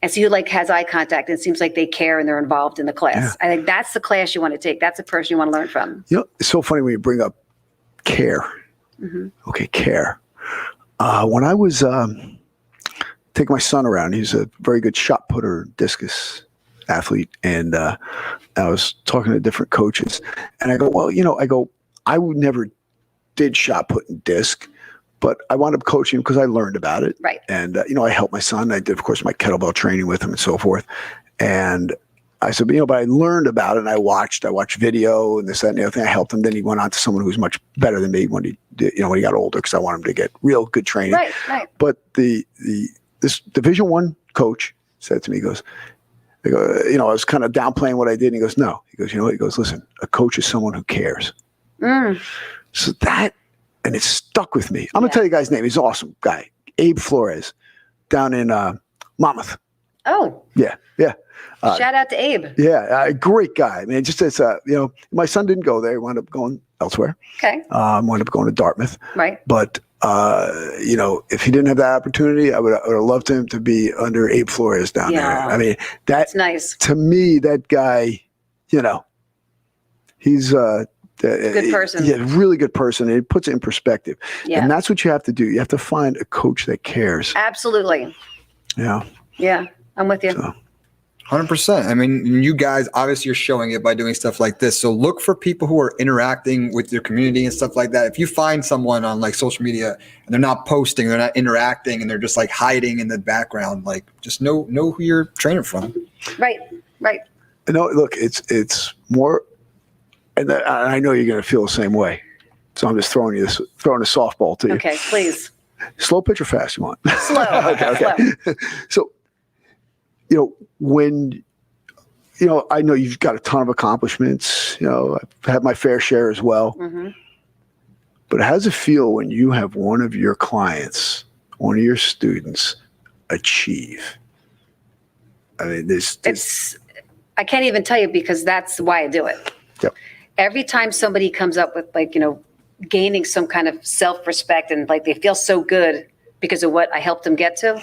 And see who has eye contact and seems like they care and they're involved in the class. Yeah. I think that's the class you want to take. That's the person you want to learn from. It's so funny when you bring up care. Mm-hmm. Okay, care. When I was taking my son around, he's a very good shot putter, discus athlete, and I was talking to different coaches, and I go, well, I never did shot put and disc, but I wound up coaching because I learned about it. Right. And, I helped my son. I did, of course, my kettlebell training with him and so forth. And I said, but I learned about it and I watched video and this, that, and the other thing. I helped him. Then he went on to someone who was much better than me when he got older, because I wanted him to get real good training. Right. But this Division I coach said to me, he goes, I was kind of downplaying what I did. And he goes, no. He goes, he goes, listen, a coach is someone who cares. Mm. So and it stuck with me. I'm going to tell you the guy's name. He's an awesome guy. Abe Flores down in Monmouth. Oh. Yeah. Shout out to Abe. Yeah. Great guy. I mean, my son didn't go there. He wound up going elsewhere. Okay. Wound up going to Dartmouth. Right. But, if he didn't have that opportunity, I would have loved him to be under Abe Flores down there. I mean, that's nice. To me, that guy, he's good person. Yeah, really good person. It puts it in perspective. Yeah. And that's what you have to do. You have to find a coach that cares. Absolutely. Yeah. Yeah, I'm with you. So, 100%. I mean, you guys, obviously you're showing it by doing stuff like this. So look for people who are interacting with your community and stuff like that. If you find someone on like social media and they're not posting, they're not interacting, and they're just like hiding in the background, like just know who you're training from. Right. No, look, it's more, and I know you're going to feel the same way. So I'm just throwing a softball to you. Okay, please. Slow pitch or fast you want? Slow. Okay. Slow. So, when, I know you've got a ton of accomplishments, I've had my fair share as well. Mm-hmm. But how does it feel when you have one of your clients, one of your students achieve? I mean, I can't even tell you, because that's why I do it. Yep. Every time somebody comes up with gaining some kind of self-respect and like they feel so good because of what I helped them get to,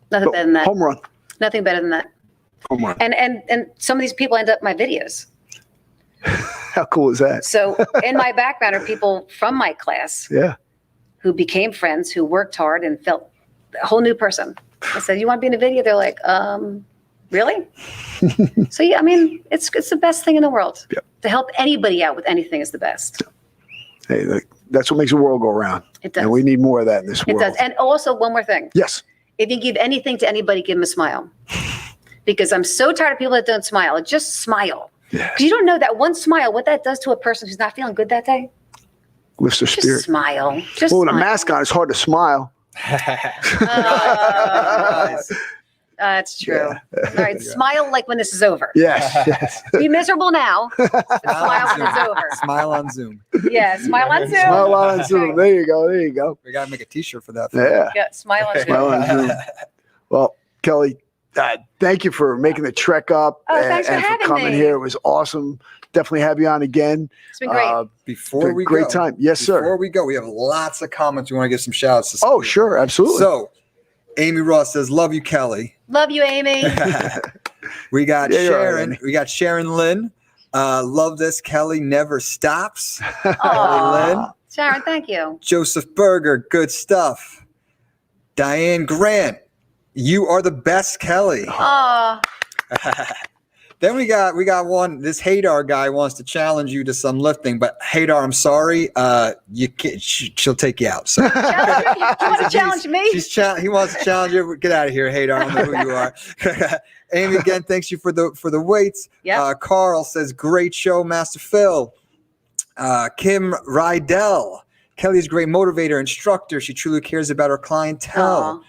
nothing better than that. Home run. Nothing better than that. Home run. And some of these people end up in my videos. How cool is that? So in my background are people from my class who became friends, who worked hard and felt a whole new person. I said, "You want to be in a video?" They're like, really? So yeah, I mean, it's the best thing in the world. Yeah. To help anybody out with anything is the best. Hey, that's what makes the world go around. It does. And we need more of that in this world. It does. And also one more thing. Yes. If you give anything to anybody, give them a smile. Because I'm so tired of people that don't smile. Just smile. Yeah. Because you don't know that one smile, what that does to a person who's not feeling good that day. Lifts their Just spirit. smile. Just Well, with a smile. mask on, it's hard to smile. That's true. Yeah. All right, smile like when this is over. Yes. Be miserable now. But smile when it's over. Smile on Zoom. Yeah, smile on Zoom. Smile on Zoom. There you go. We got to make a t-shirt for that. Yeah. Yeah, smile on Zoom. Smile on Zoom. Well, Kelly, thank you for making the trek up Thanks for and for having coming me. here. It was awesome. Definitely have you on again. It's been great. Before we great go, time. Yes, sir. Before we go, we have lots of comments. We want to give some shout outs to. Oh, sure. Absolutely. So, Amy Ross says, "Love you, Kelly." Love you, Amy. We got Yeah, you're right, Sharon. Amy. We got Sharon Lynn. Love this. Kelly never stops. Aw. Lynn. Sharon, thank you. Joseph Berger. Good stuff. Diane Grant. You are the best, Kelly. Oh, Then we got one. This Hadar guy wants to challenge you to some lifting, but Hadar, I'm sorry, you can't. She'll take you out. So you want to challenge me? he wants to challenge you. Get out of here, Hadar. I don't know who you are. Amy, again, thanks you for the weights. Yep. Carl says, great show, Master Phil. Kim Rydell. Kelly's a great motivator, instructor. She truly cares about her clientele. Aw.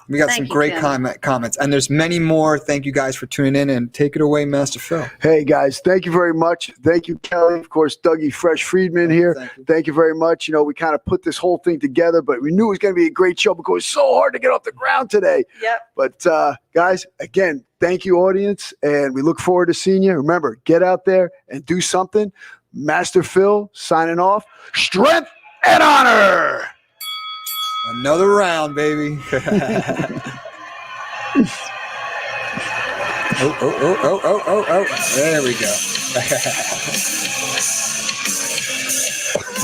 We got Thank some you, great Kim. comments, and there's many more. Thank you guys for tuning in, and take it away, Master Phil. Hey, guys, thank you very much. Thank you, Kelly. Of course, Dougie Fresh Friedman here. Thank you very much. We kind of put this whole thing together, but we knew it was going to be a great show because it's so hard to get off the ground today. Yep. But, guys, again, thank you, audience, and we look forward to seeing you. Remember, get out there and do something. Master Phil signing off. Strength and honor. Another round, baby. Oh. There we go.